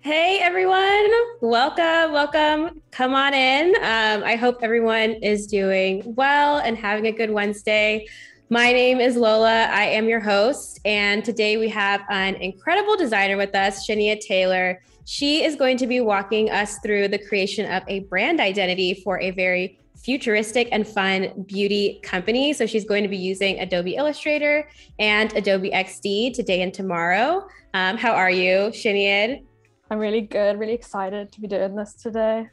Hey everyone, welcome. Come on in. I hope everyone is doing well and having a good Wednesday. My name is Lola. I am your host, and today we have an incredible designer with us, Sinead Taylor. She is going to be walking us through the creation of a brand identity for a very futuristic and fun beauty company. So she's going to be using Adobe Illustrator and Adobe XD today and tomorrow. How are you, Sinead? I'm really good, really excited to be doing this today.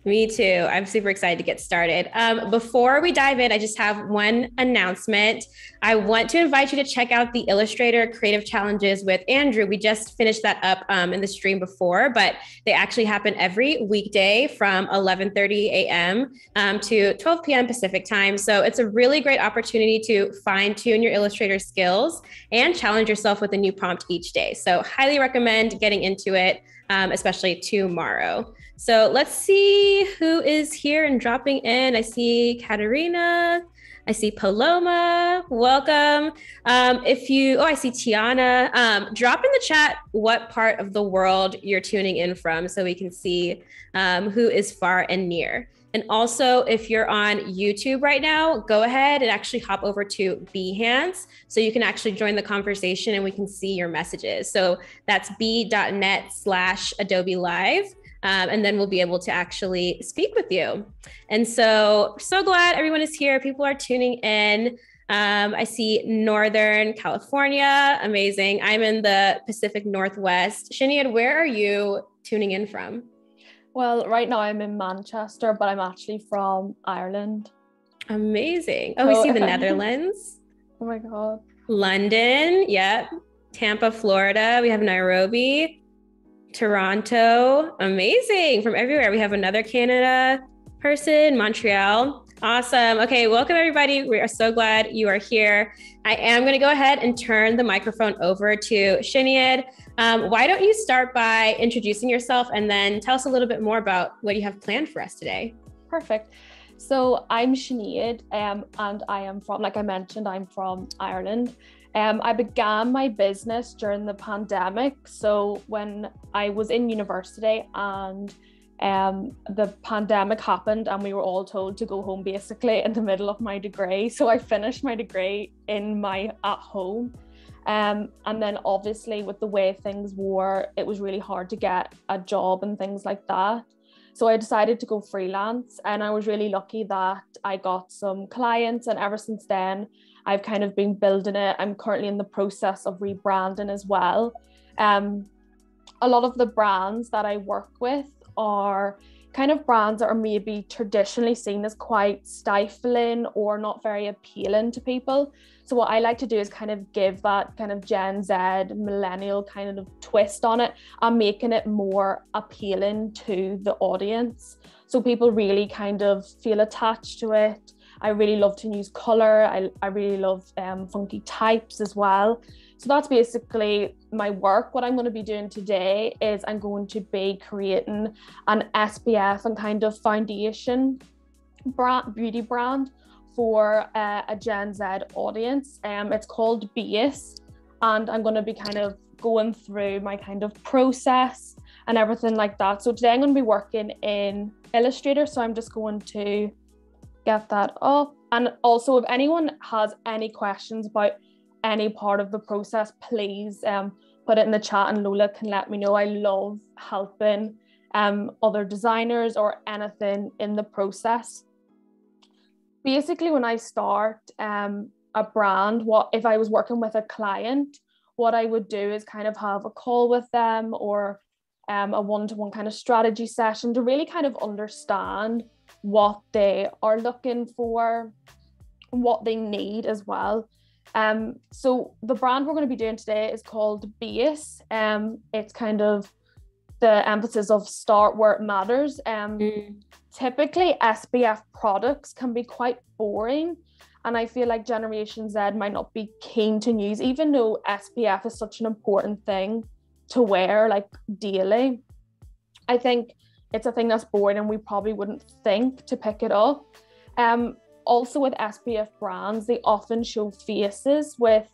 Me too. I'm super excited to get started. Before we dive in, I just have one announcement. I want to invite you to check out the Illustrator Creative Challenges with Andrew. We just finished that up in the stream before, but they actually happen every weekday from 11:30 a.m. To 12 p.m. Pacific time. So it's a really great opportunity to fine tune your Illustrator skills and challenge yourself with a new prompt each day. So highly recommend getting into it, especially tomorrow. So let's see who is here and dropping in. I see Katerina. I see Paloma. Welcome. I see Tiana. Drop in the chat what part of the world you're tuning in from so we can see who is far and near. And also, if you're on YouTube right now, go ahead and actually hop over to Behance so you can actually join the conversation and we can see your messages. So that's b.net/Adobe Live. And then we'll be able to actually speak with you. And so glad everyone is here. People are tuning in. I see Northern California. Amazing. I'm in the Pacific Northwest. Sinead, where are you tuning in from? Well, right now I'm in Manchester, but I'm actually from Ireland. Amazing. Oh, we see the Netherlands. Oh my God. London. Yep. Tampa, Florida. We have Nairobi. Toronto, amazing, from everywhere. We have another Canada person, Montreal. Awesome. Okay, welcome everybody. We are so glad you are here. I am going to go ahead and turn the microphone over to Sinead. Why don't you start by introducing yourself and then tell us a little bit more about what you have planned for us today. Perfect. So I'm Sinead, and I am from, like I mentioned, I'm from Ireland. I began my business during the pandemic. So when I was in university and the pandemic happened and we were all told to go home basically in the middle of my degree. So I finished my degree at home. And then obviously with the way things were, it was really hard to get a job and things like that. So I decided to go freelance, and I was really lucky that I got some clients, and ever since then I've kind of been building it. I'm currently in the process of rebranding as well. A lot of the brands that I work with are kind of brands that are maybe traditionally seen as quite stifling or not very appealing to people. So what I like to do is kind of give that kind of Gen Z, millennial kind of twist on it and making it more appealing to the audience. So people really kind of feel attached to it. I really love to use color. I really love funky types as well. So that's basically my work. What I'm going to be doing today is I'm going to be creating an SPF and kind of foundation beauty brand for a Gen Z audience. It's called Base, and I'm going to be kind of going through my kind of process and everything like that. So today I'm going to be working in Illustrator. So I'm just going to get that up. And also, if anyone has any questions about any part of the process, please put it in the chat and Lola can let me know. I love helping other designers or anything in the process. Basically, when I start a brand, if I was working with a client, what I would do is kind of have a call with them or a one-to-one kind of strategy session to really kind of understand what they are looking for, what they need as well. So the brand we're going to be doing today is called Base. It's kind of the emphasis of start where it matters. Typically SPF products can be quite boring, and I feel like Generation Z might not be keen to use, even though SPF is such an important thing to wear like daily. I think it's a thing that's boring and we probably wouldn't think to pick it up. Also with SPF brands, they often show faces with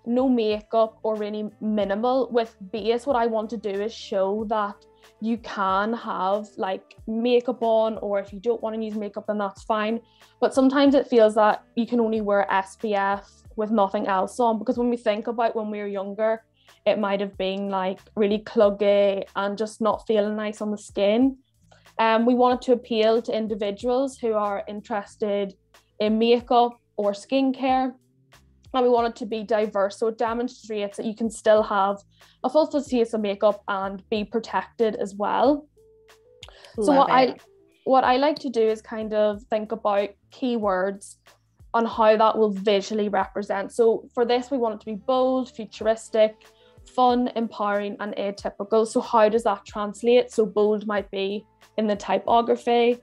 no makeup or really minimal. With base, what I want to do is show that you can have like makeup on, or if you don't want to use makeup, then that's fine. But sometimes it feels that you can only wear SPF with nothing else on, because when we think about when we were younger, it might have been like really cluggy and just not feeling nice on the skin. We wanted to appeal to individuals who are interested in makeup or skincare, and we want it to be diverse, so it demonstrates that you can still have a full face of makeup and be protected as well. What I like to do is kind of think about keywords on how that will visually represent. So for this, we want it to be bold, futuristic, fun, empowering, and atypical. So how does that translate? So bold might be in the typography,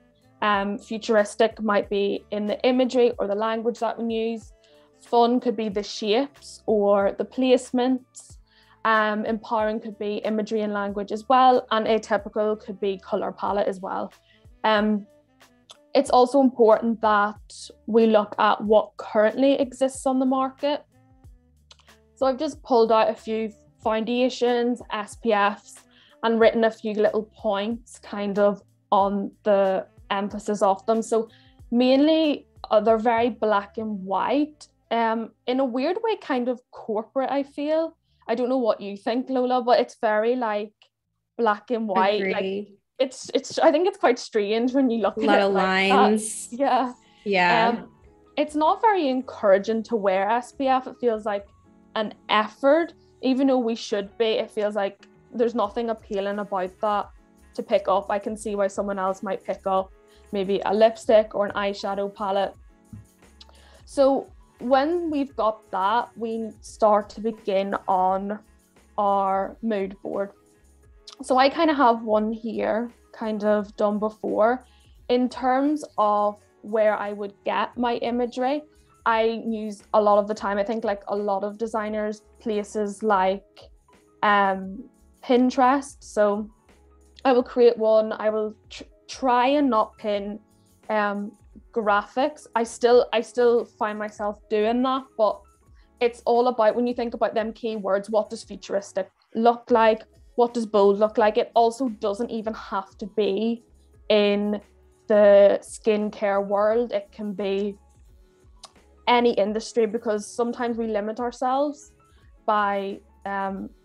futuristic might be in the imagery or the language that we use. Fun could be the shapes or the placements. Empowering could be imagery and language as well, and atypical could be color palette as well. It's also important that we look at what currently exists on the market. So I've just pulled out a few foundations, SPFs, and written a few little points kind of on the emphasis of them. So mainly they're very black and white, in a weird way, kind of corporate, I feel. I don't know what you think, Lola, but it's very like black and white. Agreed. Like it's I think it's quite strange when you look at it. A lot of lines. Yeah. It's not very encouraging to wear SPF. It feels like an effort, even though we should be. It feels like there's nothing appealing about that to pick up. I can see why someone else might pick up maybe a lipstick or an eyeshadow palette. So when we've got that, we start to begin on our mood board. So I kind of have one here kind of done before. In terms of where I would get my imagery, I use a lot of the time, I think like a lot of designers, places like Pinterest. So I will create one. I will try and not pin graphics. I still find myself doing that, but it's all about, when you think about them keywords, what does futuristic look like? What does bold look like? It also doesn't even have to be in the skincare world. It can be any industry, because sometimes we limit ourselves by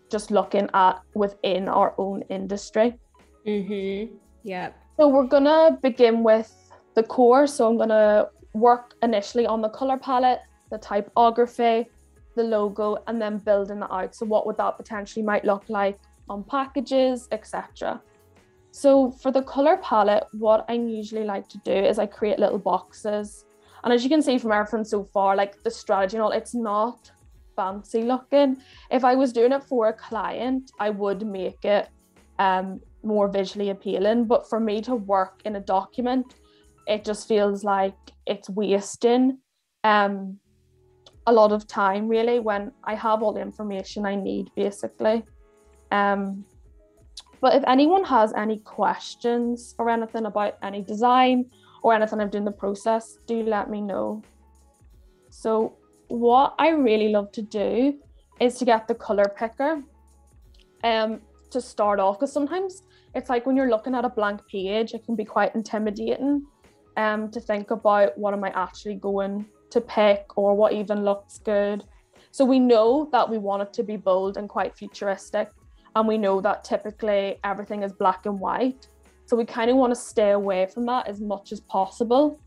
just looking at within our own industry. Yeah. So we're gonna begin with the core. So I'm gonna work initially on the color palette, the typography, the logo, and then building it out. So what would that potentially might look like on packages, etc. So for the color palette, what I usually like to do is I create little boxes. And as you can see from everything so far, like the strategy and all, it's not fancy looking. If I was doing it for a client, I would make it more visually appealing. But for me to work in a document, it just feels like it's wasting a lot of time, really, when I have all the information I need, basically. But if anyone has any questions or anything about any design or anything I'm doing the process, do let me know. So what I really love to do is to get the color picker to start off, because sometimes it's like when you're looking at a blank page, it can be quite intimidating to think about what am I actually going to pick or what even looks good. So we know that we want it to be bold and quite futuristic, and we know that typically everything is black and white. So we kind of want to stay away from that as much as possible.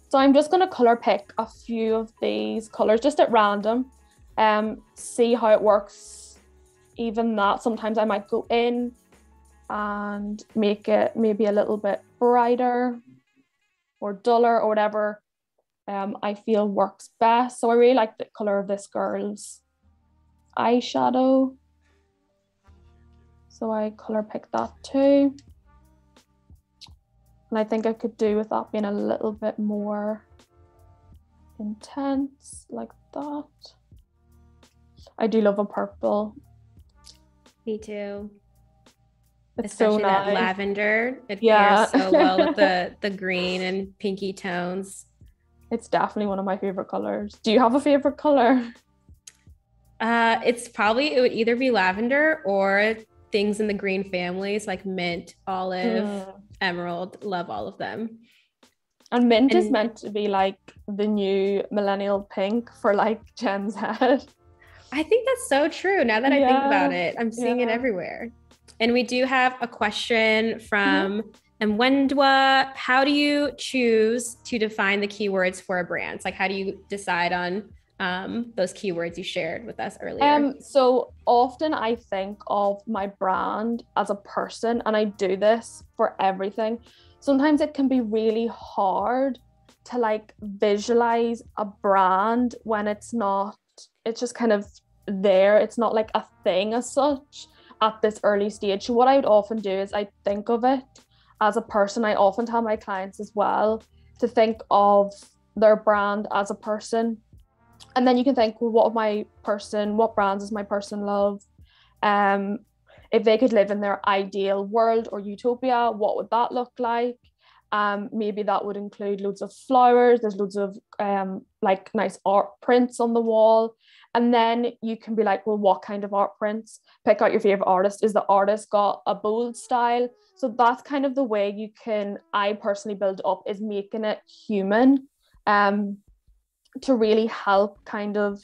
So I'm just going to color pick a few of these colors just at random, see how it works. Even that, sometimes I might go in and make it maybe a little bit brighter or duller or whatever I feel works best. So I really like the color of this girl's eyeshadow. So I color pick that too. And I think I could do with that being a little bit more intense, like that. I do love a purple. Me too. It's especially so that nice. Lavender. It pairs so well with the green and pinky tones. It's definitely one of my favorite colors. Do you have a favorite color? It's probably, it would either be lavender or things in the green families like mint, olive, emerald. Love all of them. And mint is meant to be like the new millennial pink for like Gen Z. I think that's so true. Now that I think about it, I'm seeing it everywhere. And we do have a question from Mwendwa. How do you choose to define the keywords for a brand? Like, how do you decide on those keywords you shared with us earlier? So often I think of my brand as a person, and I do this for everything. Sometimes it can be really hard to like visualize a brand when it's just kind of there. It's not like a thing as such at this early stage. So what I would often do is I think of it as a person. I often tell my clients as well to think of their brand as a person. And then you can think, well, what brands does my person love? If they could live in their ideal world or utopia, what would that look like? Maybe that would include loads of flowers. There's loads of like nice art prints on the wall. And then you can be like, well, what kind of art prints? Pick out your favorite artist. Is the artist got a bold style? So that's kind of the way I personally build up, is making it human, to really help kind of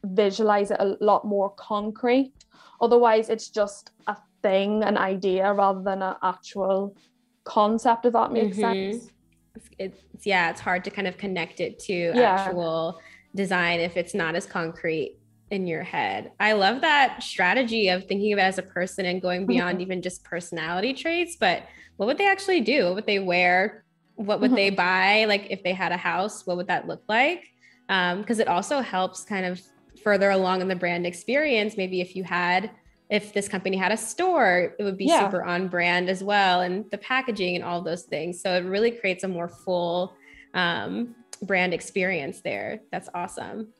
visualize it a lot more concrete. Otherwise, it's just a thing, an idea, rather than an actual concept, if that makes sense. It's hard to kind of connect it to actual design if it's not as concrete in your head. I love that strategy of thinking of it as a person and going beyond even just personality traits, but what would they actually do? What would they wear? What would they buy? Like if they had a house, what would that look like? Because it also helps kind of further along in the brand experience. Maybe if this company had a store, it would be super on brand as well, and the packaging and all those things. So it really creates a more full brand experience there. That's awesome.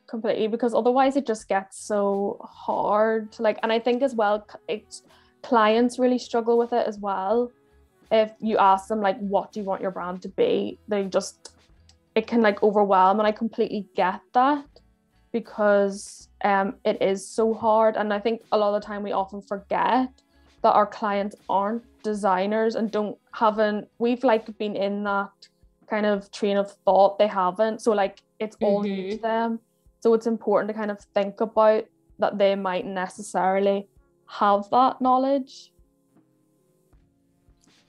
Completely, because otherwise it just gets so hard to like, and I think as well, clients really struggle with it as well. If you ask them like, what do you want your brand to be? It can like overwhelm, and I completely get that, because it is so hard. And I think a lot of the time we often forget that our clients aren't designers and we've like been in that kind of train of thought. They haven't, so like it's all new to them. So it's important to kind of think about that they might necessarily have that knowledge.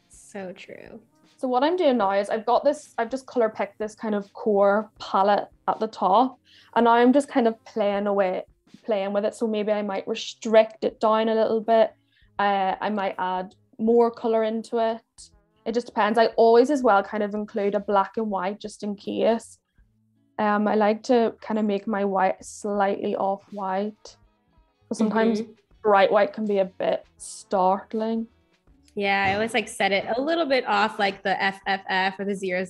So true. So what I'm doing now is I've just color picked this kind of core palette at the top, and now I'm just kind of playing with it. So maybe I might restrict it down a little bit. I might add more color into it. It just depends. I always as well kind of include a black and white just in case. I like to kind of make my white slightly off-white, because sometimes bright white can be a bit startling. Yeah, I always like set it a little bit off, like the FFF or the 000.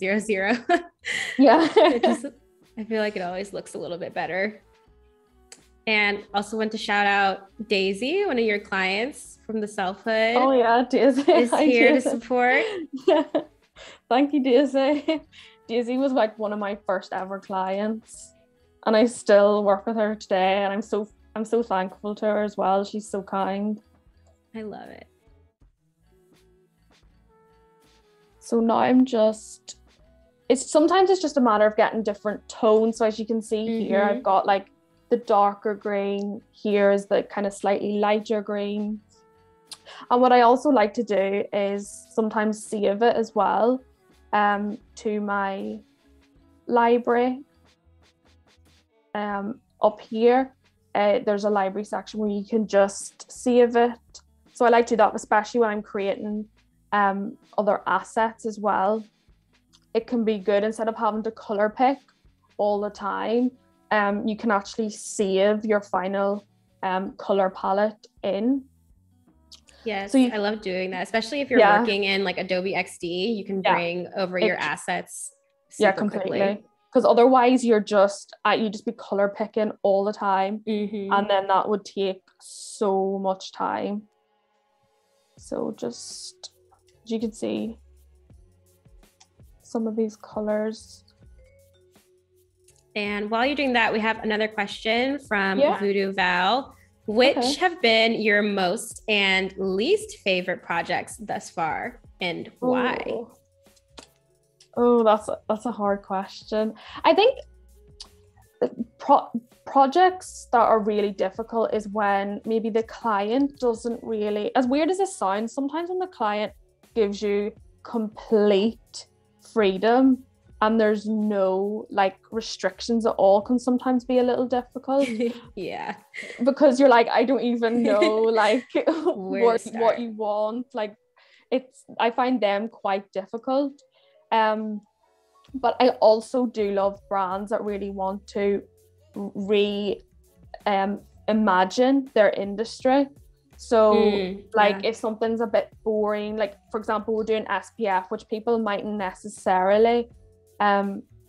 Yeah. I feel like it always looks a little bit better. And also want to shout out Daisy, one of your clients from the Selfhood. Oh yeah, Daisy is here to support. Yeah. Thank you, Daisy. Daisy was like one of my first ever clients, and I still work with her today, and I'm so thankful to her as well. She's so kind. I love it. So now sometimes it's just a matter of getting different tones. So as you can see here, I've got like the darker green, here is the kind of slightly lighter green. And what I also like to do is sometimes save it as well to my library. Up here, there's a library section where you can just save it. So I like to do that, especially when I'm creating other assets as well. It can be good, instead of having to color pick all the time, you can actually save your final color palette in. Yes, so I love doing that, especially if you're working in like Adobe XD. You can bring over your assets completely, because otherwise you just be color picking all the time, and then that would take so much time. So just, as you can see, some of these colors. And while you're doing that, we have another question from Yeah. Voodoo Val. Which have been your most and least favorite projects thus far, and why? Oh, that's a hard question. I think projects that are really difficult is when maybe the client doesn't really, as weird as it sounds, sometimes when the client gives you complete freedom and there's no like restrictions at all, can sometimes be a little difficult. Yeah, because you're like, I don't even know like what you want. Like I find them quite difficult. But I also do love brands that really want to imagine their industry. So if something's a bit boring, like for example, we're doing SPF, which people mightn't necessarily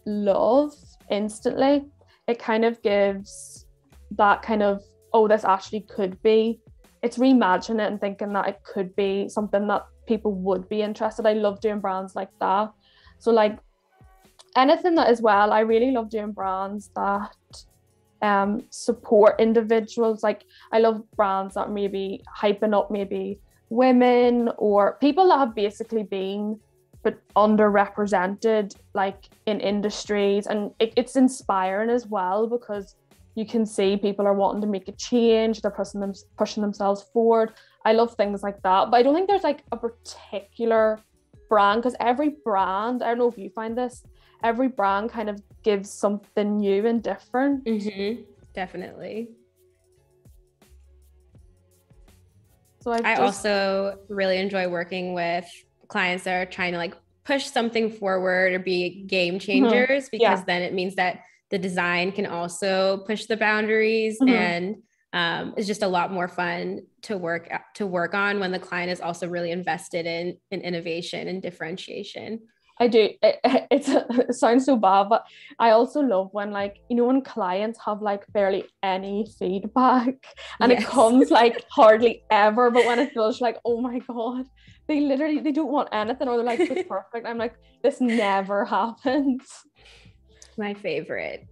love instantly, it kind of gives that kind of, oh, this actually could be, it's reimagining it and thinking that it could be something that people would be interested. I love doing brands like that. So like anything that as well, I really love doing brands that support individuals. Like I love brands that maybe hyping up maybe women or people that have basically been but underrepresented like in industries, and it's inspiring as well because you can see people are wanting to make a change, they're pushing themselves forward. I love things like that, but I don't think there's like a particular brand, because every brand, I don't know if you find this, every brand kind of gives something new and different. Definitely. So I also really enjoy working with clients that are trying to like push something forward or be game changers, because then it means that the design can also push the boundaries, and it's just a lot more fun to work on when the client is also really invested in innovation and differentiation. I do. It sounds so bad, but I also love when like, you know, when clients have like barely any feedback and it comes like hardly ever, but when it feels like, oh my God, they don't want anything, or they're like, it's perfect. I'm like, this never happens. My favorite.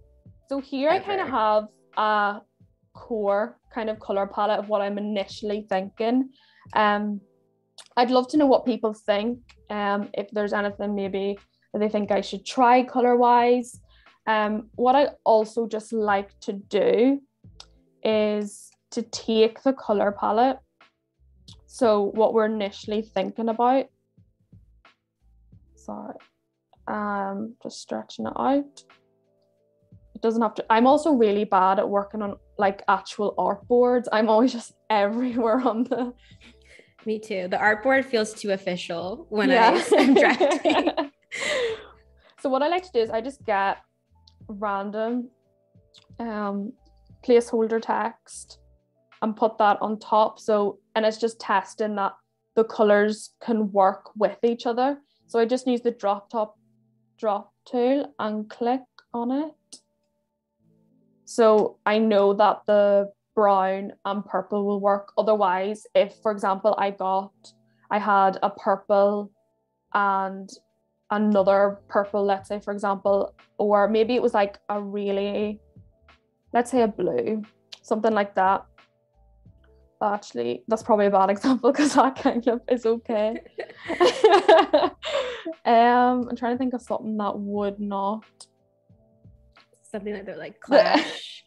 So here ever. I kind of have a core kind of color palette of what I'm initially thinking. I'd love to know what people think. If there's anything maybe that they think I should try color wise. What I also just like to do is to take the color palette. So what we're initially thinking about. Sorry. Just stretching it out. It doesn't have to. I'm also really bad at working on like actual artboards. I'm always just everywhere on the. Me too. The artboard feels too official when I'm drafting. So what I like to do is I just get random placeholder text and put that on top. So, and it's just testing that the colors can work with each other. So I just use the drop tool and click on it. So I know that the brown and purple will work. Otherwise, if for example I had a purple and another purple, let's say for example, or maybe it was like a really, let's say a blue, something like that. But actually that's probably a bad example because that kind of is okay. I'm trying to think of something that would not, something like that, like clash.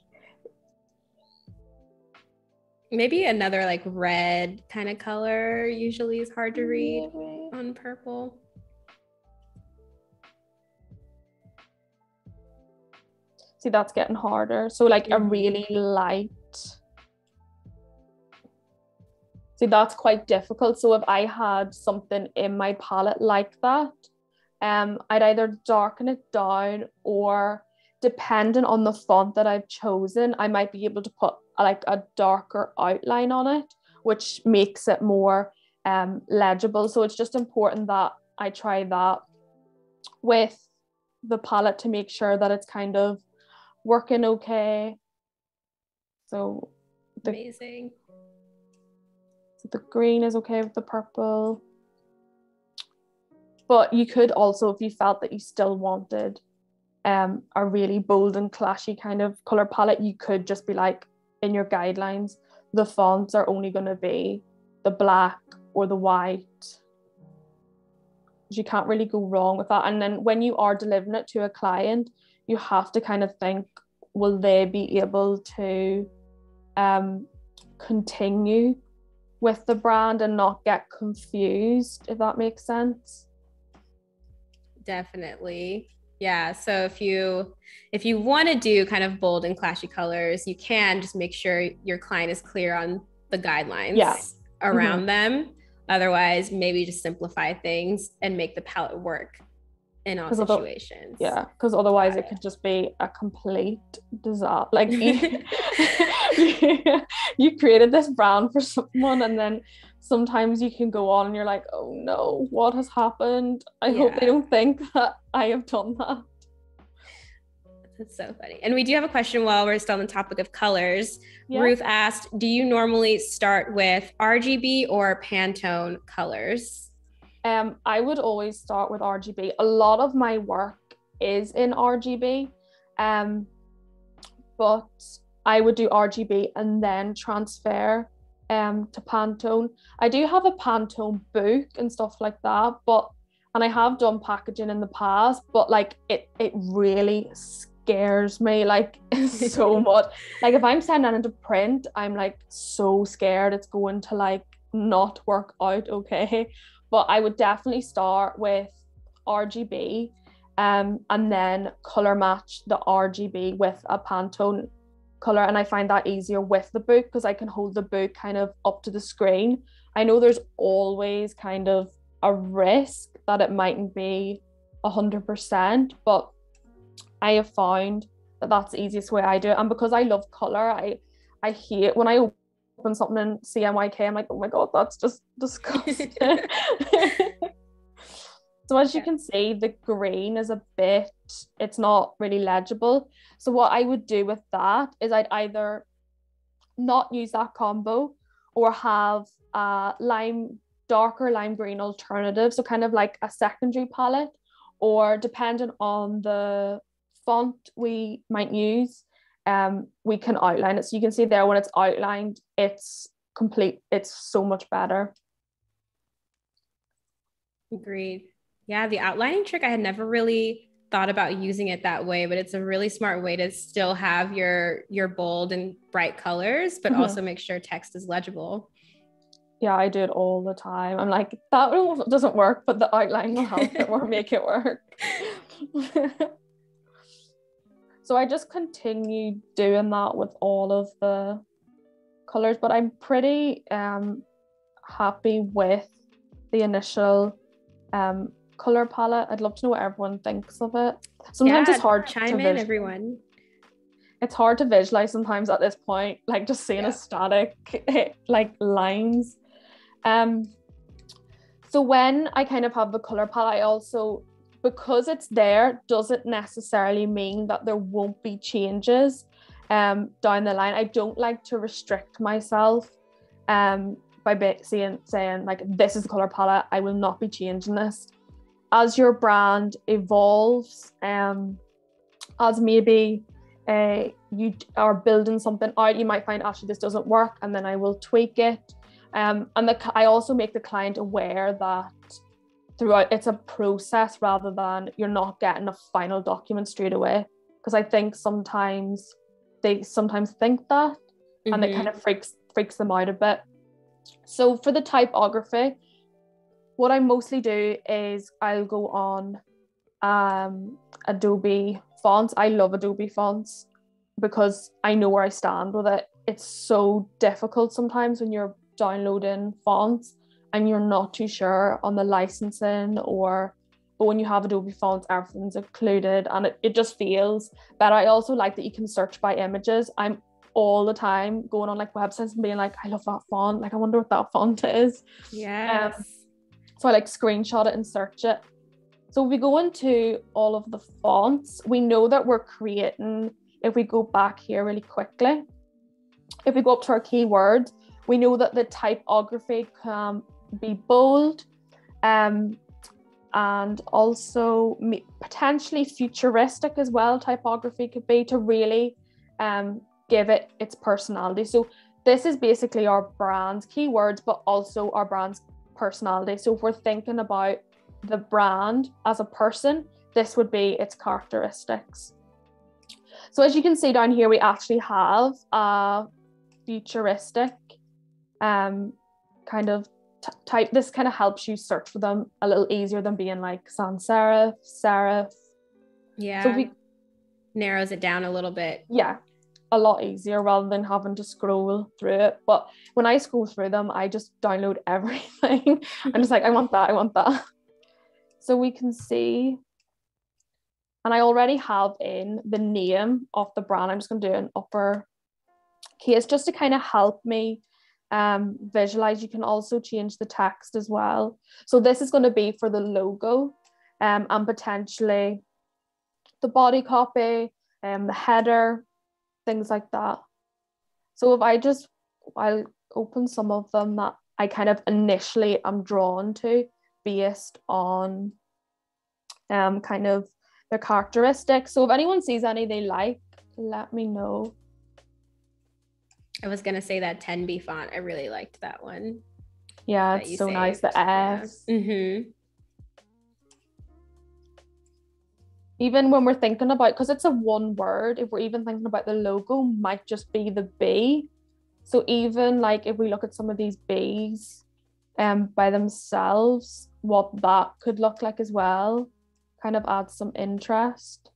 Maybe another like red kind of color usually is hard to read on purple. See, that's getting harder. So like a really light. See, that's quite difficult. So if I had something in my palette like that, I'd either darken it down, or depending on the font that I've chosen, I might be able to put like a darker outline on it, which makes it more legible. So it's just important that I try that with the palette to make sure that it's kind of working okay. So amazing. So the green is okay with the purple. But you could also, if you felt that you still wanted a really bold and clashy kind of color palette, you could just be like, in your guidelines, the fonts are only going to be the black or the white. You can't really go wrong with that. And then when you are delivering it to a client, you have to kind of think, will they be able to continue with the brand and not get confused, if that makes sense? Definitely. Yeah. So if you want to do kind of bold and clashy colors, you can just make sure your client is clear on the guidelines around them. Otherwise, maybe just simplify things and make the palette work in all situations. Because otherwise it could just be a complete disaster. Like you created this brand for someone, and then sometimes you can go on and you're like, oh no, what has happened? I hope they don't think that I have done that. That's so funny. And we do have a question while we're still on the topic of colors. Ruth asked, do you normally start with RGB or Pantone colors? I would always start with RGB. A lot of my work is in RGB, but I would do RGB and then transfer to Pantone. I do have a Pantone book and stuff like that, and I have done packaging in the past, but like it really scares me like so much. Like if I'm sending it into print, I'm like so scared it's going to like not work out okay. But I would definitely start with RGB and then color match the RGB with a Pantone color. And I find that easier with the book because I can hold the book kind of up to the screen. I know there's always kind of a risk that it mightn't be 100%, but I have found that that's the easiest way I do it. And because I love color, I hate when I open something in CMYK, I'm like, oh my god, that's just disgusting. So as you can see, the green is a bit, it's not really legible. So what I would do with that is I'd either not use that combo or have a darker lime green alternative, so kind of like a secondary palette, or depending on the font we might use, we can outline it. So you can see there when it's outlined, it's complete, it's so much better. Agreed. Yeah, the outlining trick, I had never really thought about using it that way, but it's a really smart way to still have your bold and bright colors, but also make sure text is legible. Yeah, I do it all the time. I'm like, that doesn't work, but the outline will help it or make it work. So I just continue doing that with all of the colors, but I'm pretty happy with the initial color palette. I'd love to know what everyone thinks of it. Sometimes it's hard to chime in, everyone. It's hard to visualize sometimes at this point, like just seeing a static like lines. So when I kind of have the color palette, I also, because it's there, doesn't necessarily mean that there won't be changes down the line. I don't like to restrict myself by saying like, this is the color palette, I will not be changing this. As your brand evolves, as maybe you are building something out, you might find actually this doesn't work, and then I will tweak it. And I also make the client aware that throughout it's a process rather than you're not getting a final document straight away, because I think sometimes they think that and it kind of freaks them out a bit. So for the typography, what I mostly do is I'll go on Adobe fonts. I love Adobe fonts because I know where I stand with it. It's so difficult sometimes when you're downloading fonts and you're not too sure on the licensing, but when you have Adobe fonts, everything's included and it just feels better. I also like that you can search by images. I'm all the time going on like websites and being like, I love that font, like I wonder what that font is. So I like screenshot it and search it. So we go into all of the fonts. We know that we're creating, if we go back here really quickly, if we go up to our keywords, we know that the typography can be bold, and also potentially futuristic as well. Typography could be to really give it its personality. So this is basically our brand's keywords, but also our brand's personality. So if we're thinking about the brand as a person, this would be its characteristics. So as you can see down here, we actually have a futuristic kind of type. This kind of helps you search for them a little easier than being like sans serif, serif. Yeah, so narrows it down a little bit. Yeah, a lot easier rather than having to scroll through it. But when I scroll through them, I just download everything. I'm just like, I want that. So we can see, and I already have in the name of the brand. I'm just going to do an upper case just to kind of help me visualize. You can also change the text as well. So this is going to be for the logo, and potentially the body copy, the header, things like that. So if I'll open some of them that I kind of initially am drawn to based on kind of their characteristics. So if anyone sees any they like, let me know. I was gonna say that 10B font. I really liked that one. Yeah, it's so nice. The S. Yeah. Mm-hmm. Even when we're thinking about, because it's a one word, if we're even thinking about the logo, might just be the B. So even like if we look at some of these Bs by themselves, what that could look like as well, kind of adds some interest.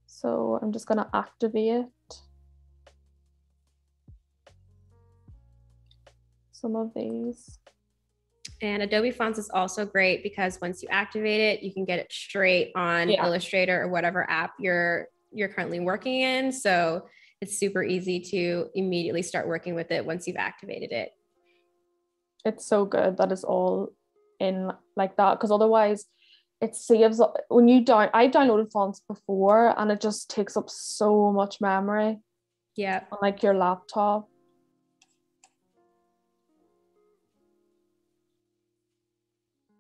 So I'm just going to activate some of these. And Adobe Fonts is also great because once you activate it, you can get it straight on Illustrator or whatever app you're currently working in. So it's super easy to immediately start working with it once you've activated it. It's so good that it's all in like that, because otherwise it saves when you I've downloaded fonts before and it just takes up so much memory. Yeah. On like your laptop.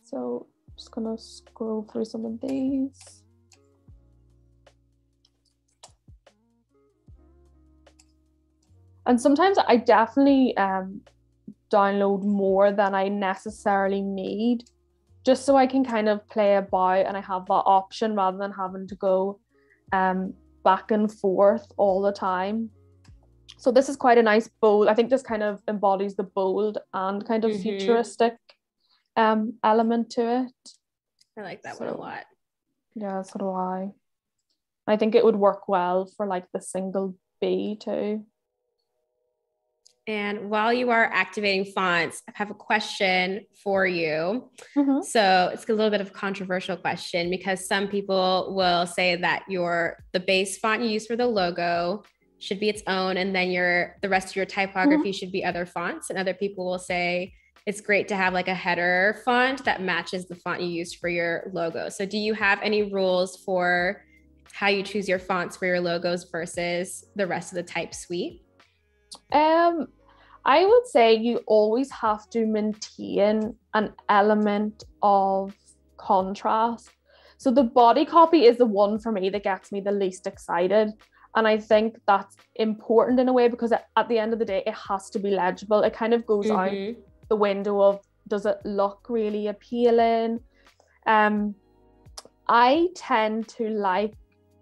So I'm just gonna scroll through some of these. And sometimes I definitely download more than I necessarily need, just so I can kind of play about and I have that option rather than having to go back and forth all the time. So this is quite a nice bold. I think this kind of embodies the bold and kind of futuristic element to it. I like that one a lot. Yeah, so do I. I think it would work well for like the single B too. And while you are activating fonts, I have a question for you. Mm-hmm. So it's a little bit of a controversial question because some people will say that the base font you use for the logo should be its own, and then the rest of your typography should be other fonts. And other people will say it's great to have like a header font that matches the font you used for your logo. So do you have any rules for how you choose your fonts for your logos versus the rest of the type suite? I would say you always have to maintain an element of contrast. So the body copy is the one for me that gets me the least excited. And I think that's important in a way because at the end of the day, it has to be legible. It kind of goes out the window of, does it look really appealing? I tend to like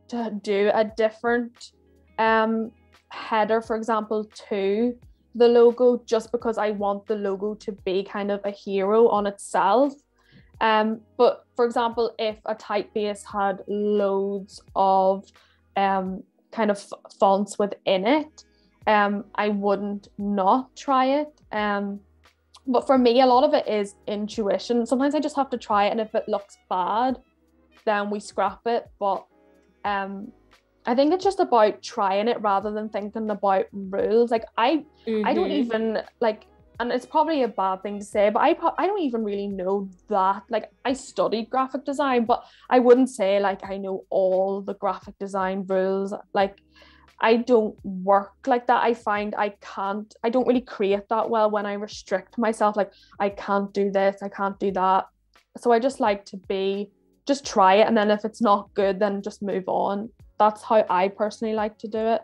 to do a different header, for example, to the logo, just because I want the logo to be kind of a hero on itself. But for example, if a typeface had loads of kind of fonts within it, I wouldn't not try it. But for me, a lot of it is intuition. Sometimes I just have to try it, and if it looks bad, then we scrap it. But I think it's just about trying it rather than thinking about rules. Like I don't even like, and it's probably a bad thing to say, but I don't even really know that. Like I studied graphic design, but I wouldn't say like I know all the graphic design rules. Like I don't work like that. I find I don't really create that well when I restrict myself. Like, I can't do this, I can't do that. So I just like to just try it. And then if it's not good, then just move on. That's how I personally like to do it.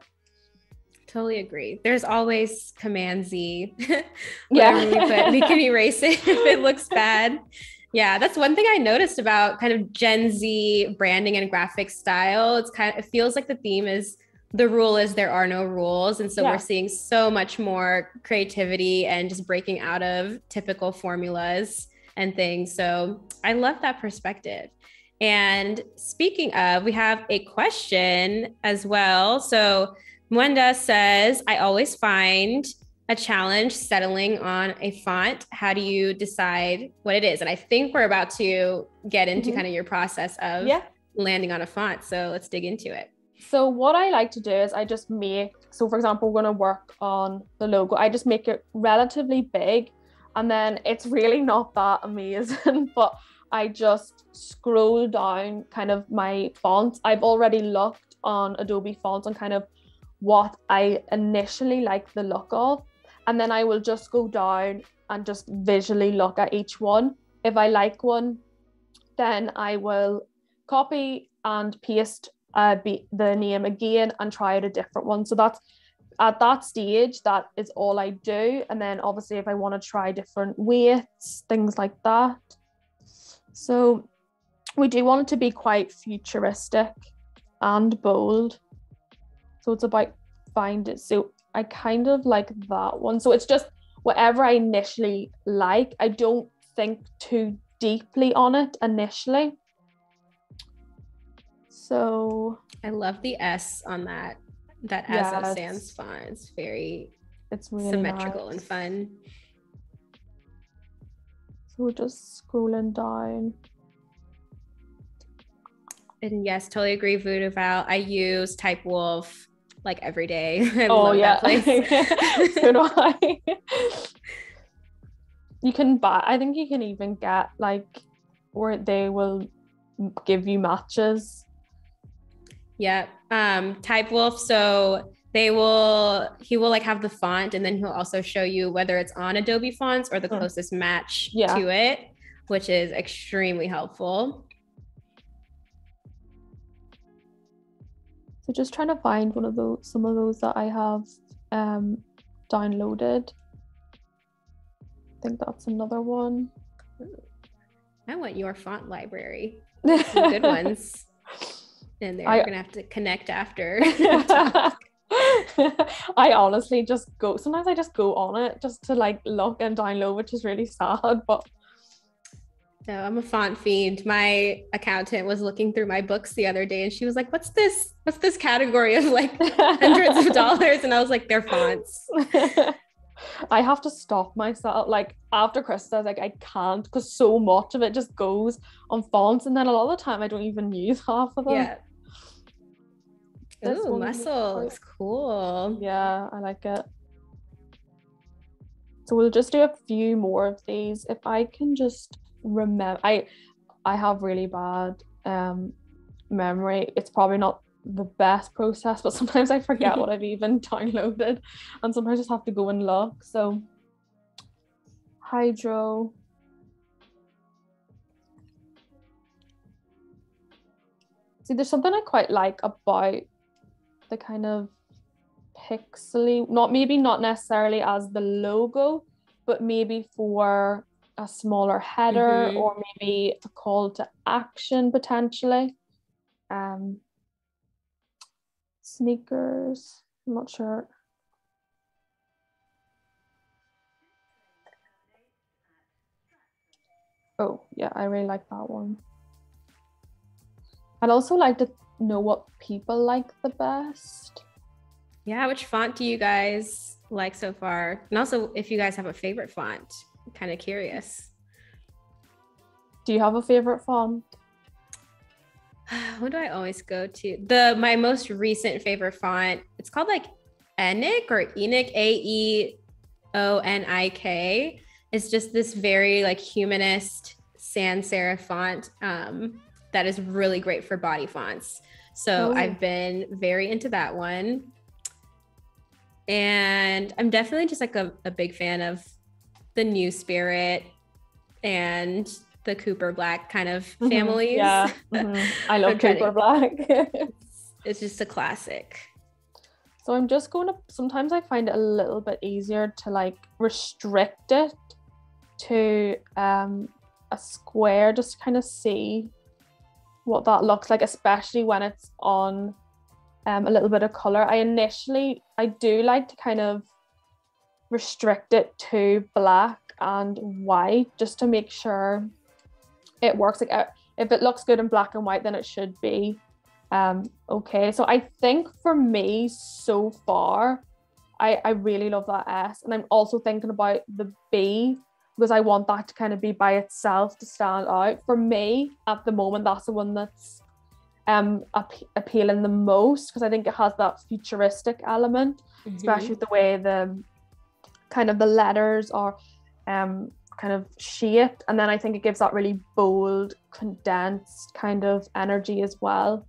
Totally agree. There's always Command Z. Yeah. Whatever we put, we can erase it if it looks bad. Yeah, that's one thing I noticed about kind of Gen Z branding and graphic style. It feels like the theme is the rule is there are no rules. And so we're seeing so much more creativity and just breaking out of typical formulas and things. So I love that perspective. And speaking of, we have a question as well. So Mwenda says, I always find a challenge settling on a font. How do you decide what it is? And I think we're about to get into kind of your process of landing on a font. So let's dig into it. So what I like to do is I just so for example, we're going to work on the logo. I just make it relatively big, and then it's really not that amazing, but I just scroll down kind of my fonts. I've already looked on Adobe fonts on kind of what I initially like the look of. And then I will just go down and just visually look at each one. If I like one, then I will copy and paste the name again and try out a different one. So that's at that stage, that is all I do. And then obviously if I want to try different weights, things like that. So we do want it to be quite futuristic and bold. So it's about find it. So I kind of like that one. So it's just whatever I initially like. I don't think too deeply on it initially. So I love the S on that as a sans font. It's really symmetrical and fun. So we're just scrolling down. And yes, totally agree, Voodoo Val. I use Typewolf like every day. I love that place. So do I. You can buy, I think you can even get like where they will give you matches. Yeah. Typewolf. So he will like have the font, and then he'll also show you whether it's on Adobe fonts or the closest match to it, which is extremely helpful. So just trying to find some of those that I have downloaded. I think that's another one. I want your font library. Some good ones in there. We're gonna have to connect after. I honestly sometimes I just go on it just to like look and download, which is really sad, but no, I'm a font fiend. My accountant was looking through my books the other day and she was like, what's this category of like hundreds of dollars? And I was like, they're fonts. I have to stop myself. Like after Christmas, I was like, I can't, because so much of it just goes on fonts, and then a lot of the time I don't even use half of them. Yeah. Ooh, muscle looks cool. Yeah, I like it. So we'll just do a few more of these. If I can just remember, I have really bad memory. It's probably not the best process, but sometimes I forget what I've even downloaded, and sometimes I just have to go and look. So hydro. See, there's something I quite like about the kind of pixely, not necessarily as the logo, but maybe for a smaller header or maybe a call to action potentially. Sneakers, I'm not sure. Oh yeah, I really like that one. I'd also like to know what people like the best. Yeah, which font do you guys like so far? And also if you guys have a favorite font, I'm kind of curious. Do you have a favorite font? What do I always go to? My most recent favorite font, it's called like Enik or Enik, AEONIK. It's just this very like humanist sans serif font that is really great for body fonts. So I've been very into that one. And I'm definitely just like a big fan of the New Spirit and the Cooper Black kind of families. Yeah, I love Cooper Black. It's just a classic. So I'm just going to, sometimes I find it a little bit easier to like restrict it to a square, just to kind of see what that looks like, especially when it's on a little bit of color. I do like to kind of restrict it to black and white, just to make sure it works. Like if it looks good in black and white, then it should be okay. So I think for me so far, I really love that S, and I'm also thinking about the B, because I want that to kind of be by itself to stand out. For me at the moment, that's the one that's appealing the most, because I think it has that futuristic element, especially with the way the kind of the letters are kind of shaped, and then I think it gives that really bold, condensed kind of energy as well.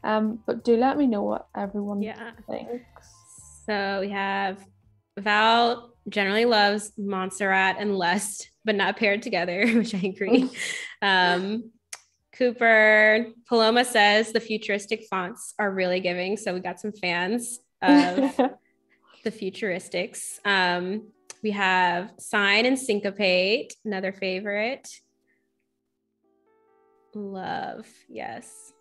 But do let me know what everyone thinks. So we have Val generally loves Montserrat and Lust, but not paired together, which I agree. Cooper, Paloma says the futuristic fonts are really giving. So we got some fans of the futuristics. We have Sign and Syncopate, another favorite. Love, yes.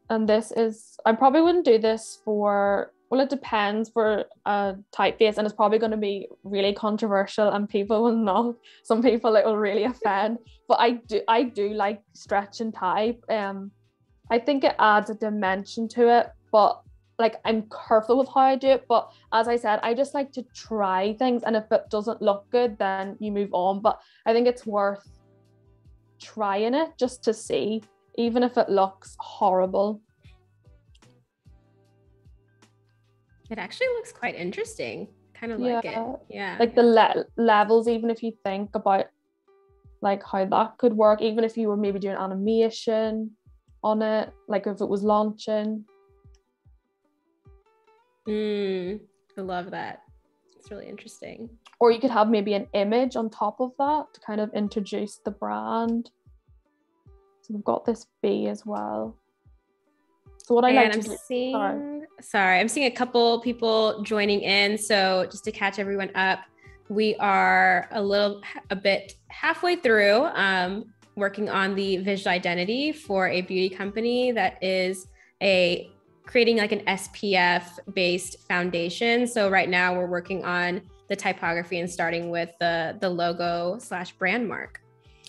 And this is, I probably wouldn't do this for, well, it depends for a typeface, and it's probably going to be really controversial and people will not, some people it will really offend, but I do like stretch and type. I think it adds a dimension to it, but like I'm careful with how I do it. But as I said, I just like to try things, and if it doesn't look good, then you move on. But I think it's worth trying it just to see, even if it looks horrible. It actually looks quite interesting. Kind of like it. Yeah. Like the levels, even if you think about like how that could work, even if you were maybe doing animation on it, like if it was launching. I love that. It's really interesting. Or you could have maybe an image on top of that to kind of introduce the brand. So we've got this B as well. So what I'm seeing a couple people joining in. So just to catch everyone up, we are a bit halfway through working on the visual identity for a beauty company that is creating like an SPF based foundation. So right now we're working on the typography and starting with the logo / brand mark.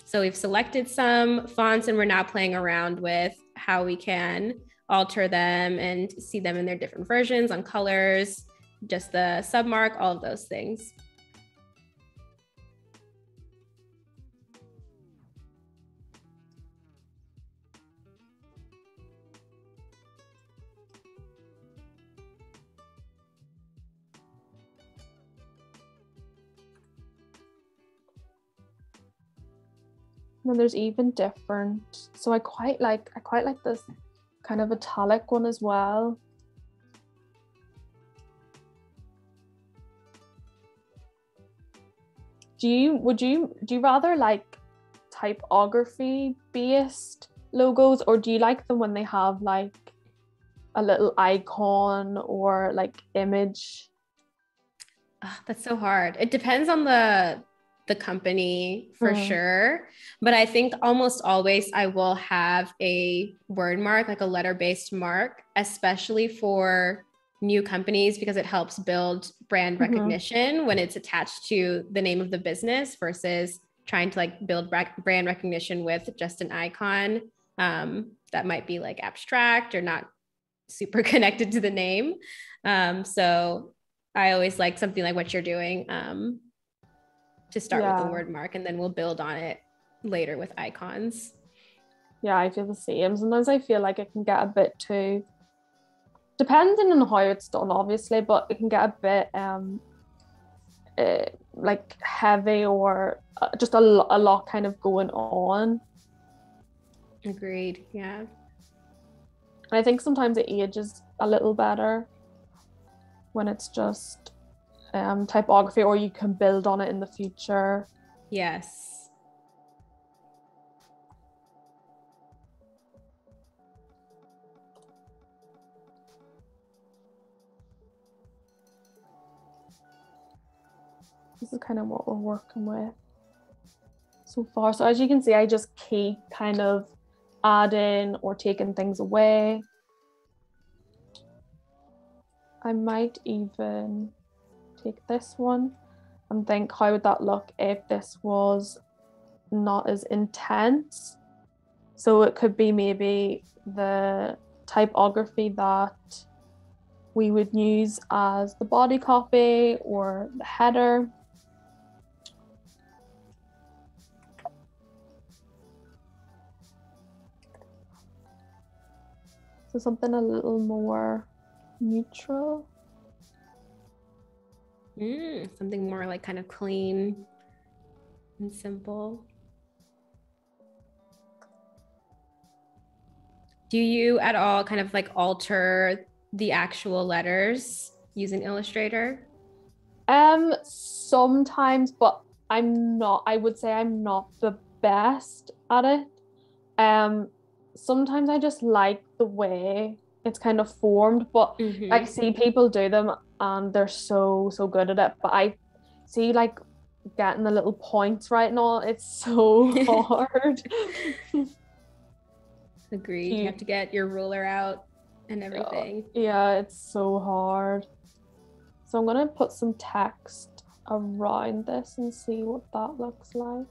So we've selected some fonts and we're now playing around with how we can alter them and see them in their different versions on colors, just the submark, all of those things. And there's even different, so I quite like this kind of italic one as well. Do you rather like typography based logos, or do you like them when they have like a little icon or like image? That's so hard. It depends on the company for sure, but I think almost always I will have a word mark, like a letter-based mark, especially for new companies, because it helps build brand recognition when it's attached to the name of the business versus trying to like build brand recognition with just an icon that might be like abstract or not super connected to the name. So I always like something like what you're doing to start with the word mark, and then we'll build on it later with icons. Yeah, I feel the same. Sometimes I feel like it can get a bit too, depending on how it's done, obviously, but it can get a bit like heavy or just a lot kind of going on. Agreed. Yeah. And I think sometimes it ages a little better. when it's just typography, or you can build on it in the future. Yes. This is kind of what we're working with so far. So as you can see, I just keep kind of adding or taking things away. I might even take this one and think, how would that look if this was not as intense? So it could be maybe the typography that we would use as the body copy or the header. So something a little more neutral. Something more like kind of clean and simple. Do you at all kind of like alter the actual letters using Illustrator? Sometimes, but I would say I'm not the best at it. Sometimes I just like the way it's kind of formed, but I see people do them and they're so good at it. But I see like getting the little points right and all, it's so hard. Agreed. You have to get your ruler out and everything. Yeah, it's so hard. So I'm gonna put some text around this and see what that looks like.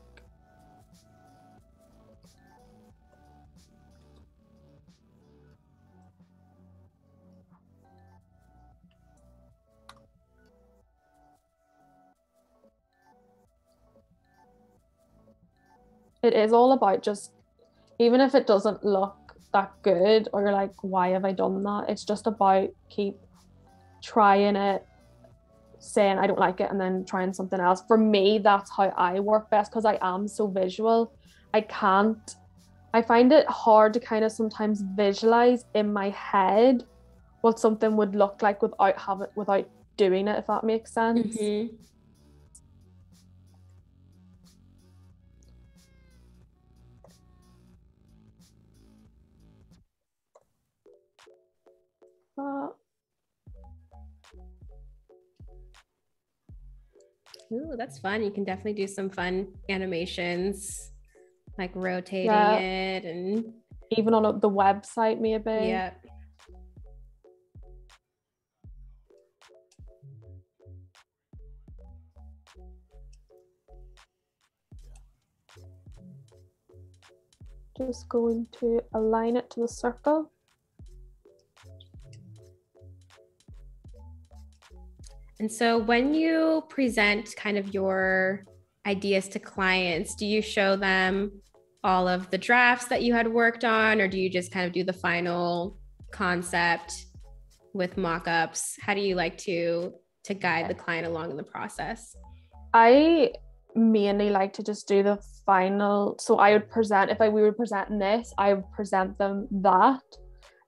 It is all about just, even if it doesn't look that good or you're like, why have I done that? It's just about keep trying it, saying I don't like it, and then trying something else. For me, that's how I work best because I am so visual. I find it hard to kind of sometimes visualize in my head what something would look like without doing it, if that makes sense. Ooh, that's fun. You can definitely do some fun animations, like rotating it, and even on the website maybe. Yeah. Just going to align it to the circle. And so when you present kind of your ideas to clients, do you show them all of the drafts that you had worked on, or do you just kind of do the final concept with mockups? How do you like to guide the client along in the process? I mainly like to just do the final. So I would present, if we were presenting this, I would present them that.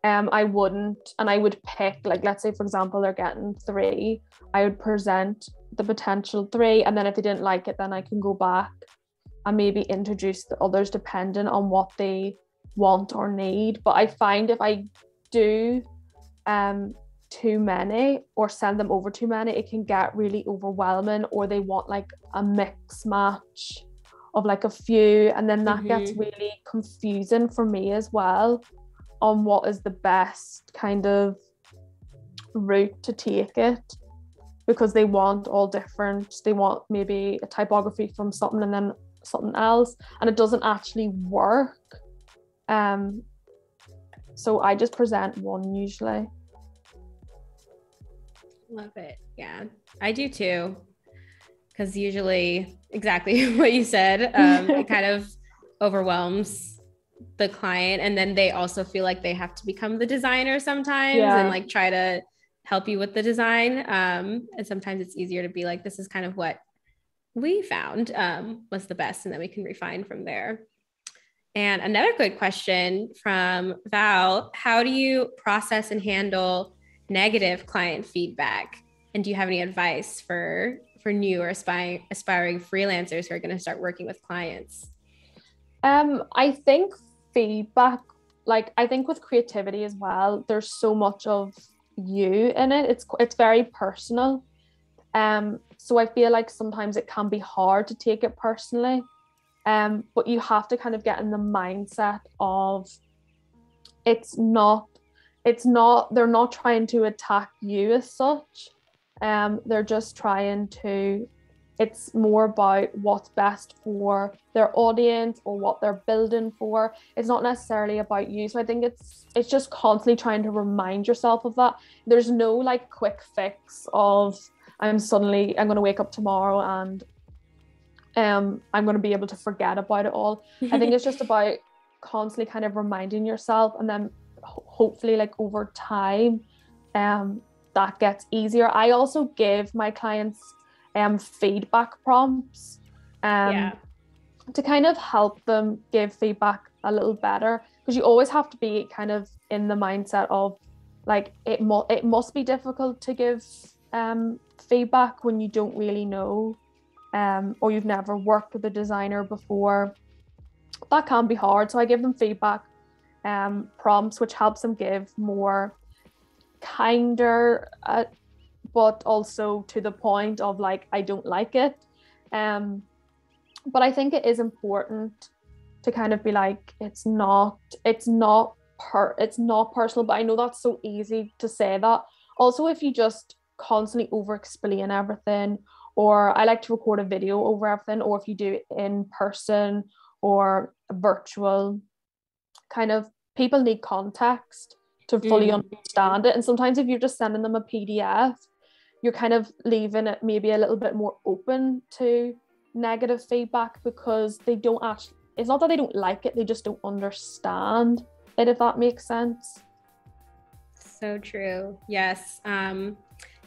I would pick, like, let's say for example they're getting 3, I would present the potential 3, and then if they didn't like it, then I can go back and maybe introduce the others depending on what they want or need. But I find if I do too many or send them over too many, it can get really overwhelming, or they want like a mix match of like a few, and then that gets really confusing for me as well on what is the best kind of route to take it, because they want all different. They want maybe a typography from something and then something else, and it doesn't actually work. So I just present one usually. Love it. Yeah, I do too. Because usually, exactly what you said, it kind of overwhelms the client, and then they also feel like they have to become the designer sometimes and like try to help you with the design. And sometimes it's easier to be like, this is kind of what we found was the best, and then we can refine from there. And another good question from Val: how do you process and handle negative client feedback? And do you have any advice for new or aspiring freelancers who are going to start working with clients? I think feedback, like I think with creativity as well, there's so much of you in it. It's very personal. So I feel like sometimes it can be hard to take it personally. But you have to kind of get in the mindset of they're not trying to attack you as such. They're just trying to, it's more about what's best for their audience or what they're building for. It's not necessarily about you. So I think it's just constantly trying to remind yourself of that. There's no like quick fix of I'm going to wake up tomorrow and I'm going to be able to forget about it all. I think it's just about constantly kind of reminding yourself, and then hopefully like over time that gets easier. I also give my clients feedback prompts to kind of help them give feedback a little better, because you always have to be kind of in the mindset of like it must be difficult to give feedback when you don't really know or you've never worked with a designer before. That can be hard. So I give them feedback prompts, which helps them give more kinder but also to the point of like I don't like it. But I think it is important to kind of be like it's not personal, but I know that's so easy to say that. Also, if you just constantly over explain everything, or I like to record a video over everything, or if you do it in person or virtual, kind of people need context to fully understand it. And sometimes if you're just sending them a PDF, you're kind of leaving it maybe a little bit more open to negative feedback, because they don't actually, it's not that they don't like it, they just don't understand it, if that makes sense. So true. Yes.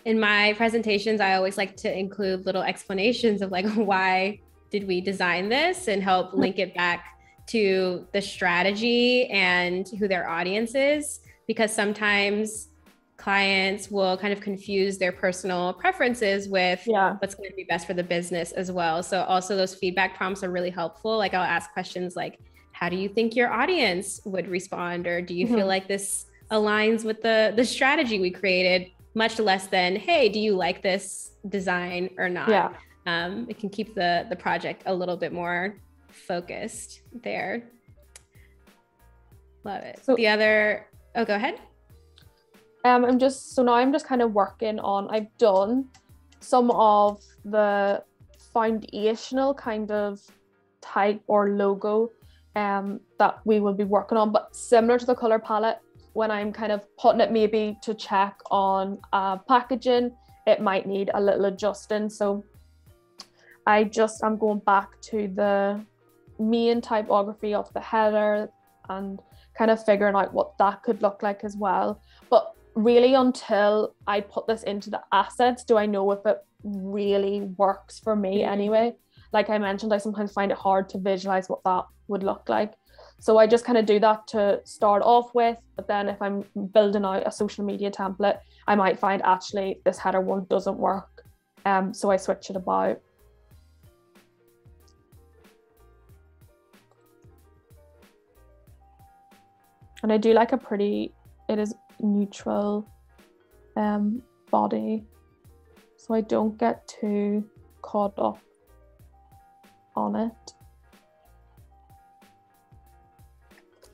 In my presentations, I always like to include little explanations of like, why did we design this, and help link it back to the strategy and who their audience is, because sometimes clients will kind of confuse their personal preferences with what's going to be best for the business as well. So also those feedback prompts are really helpful. Like I'll ask questions like, how do you think your audience would respond? Or do you feel like this aligns with the strategy we created? Much less than, hey, do you like this design or not? It can keep the project a little bit more focused there. Love it. So, go ahead. I'm just kind of working on, I've done some of the foundational kind of type or logo that we will be working on, but similar to the color palette, when I'm kind of putting it maybe to check on packaging, it might need a little adjusting. So I'm going back to the main typography of the header and kind of figuring out what that could look like as well. But really, until I put this into the assets, do I know if it really works for me anyway? Like I mentioned, I sometimes find it hard to visualize what that would look like. So I just kind of do that to start off with, but then if I'm building out a social media template, I might find actually this header one doesn't work. So I switch it about. And I do like it is neutral body, so I don't get too caught up on it.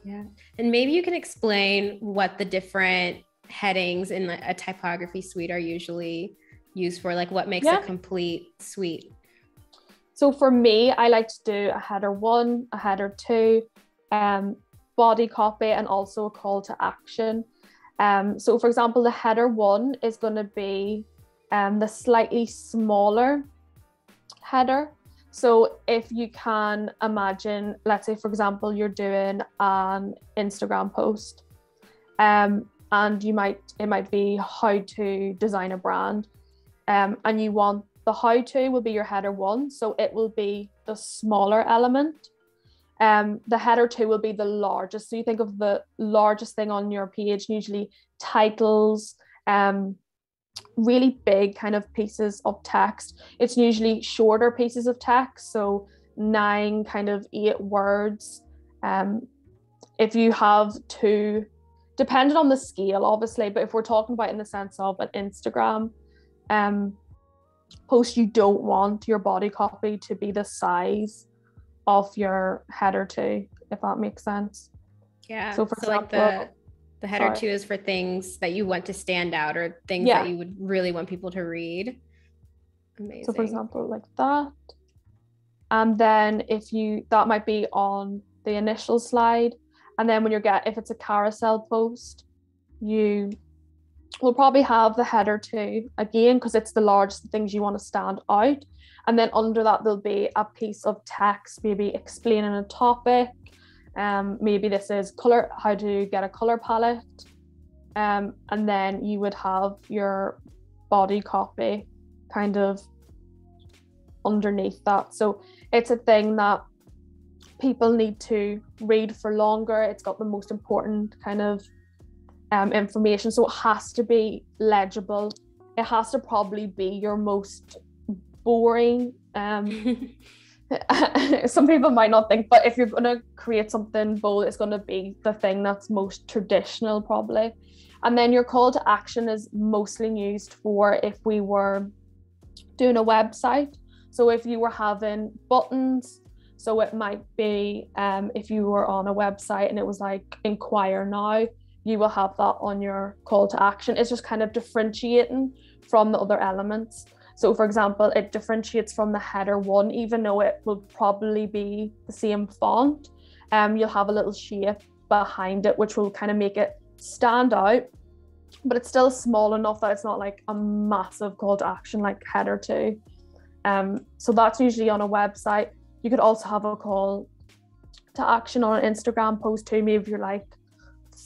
Yeah. And maybe you can explain what the different headings in a typography suite are usually used for, like what makes a complete suite. So for me, I like to do a header 1, a header 2, body copy, and also a call to action. So for example, the header 1 is going to be the slightly smaller header. So if you can imagine, let's say, for example, you're doing an Instagram post and it might be how to design a brand, and you want the how to will be your header 1. So it will be the smaller element. The header 2 will be the largest. So you think of the largest thing on your page, usually titles, really big kind of pieces of text. It's usually shorter pieces of text, so 9, kind of 8 words. If you have two, depending on the scale, obviously, but if we're talking about in the sense of an Instagram post, you don't want your body copy to be the size of your header too, if that makes sense. Yeah. So for example, like the header too is for things that you want to stand out, or things that you would really want people to read. Amazing. So for example, like that. And then that might be on the initial slide. And then when if it's a carousel post, you will probably have the header too, again, because it's the largest things you want to stand out. And then under that, there'll be a piece of text, maybe explaining a topic. Maybe this is how to get a color palette. And then you would have your body copy kind of underneath that. So it's a thing that people need to read for longer. It's got the most important kind of information. So it has to be legible. It has to probably be your most boring. Some people might not think, but if you're going to create something bold, it's going to be the thing that's most traditional probably. And then your call to action is mostly used for if we were doing a website. So if you were having buttons, so it might be if you were on a website and it was like inquire now, you will have that on your call to action. It's just kind of differentiating from the other elements. So for example, it differentiates from the header 1, even though it will probably be the same font. You'll have a little shape behind it, which will kind of make it stand out, but it's still small enough that it's not like a massive call to action like header 2. So that's usually on a website. You could also have a call to action on an Instagram post too. Maybe if you're like,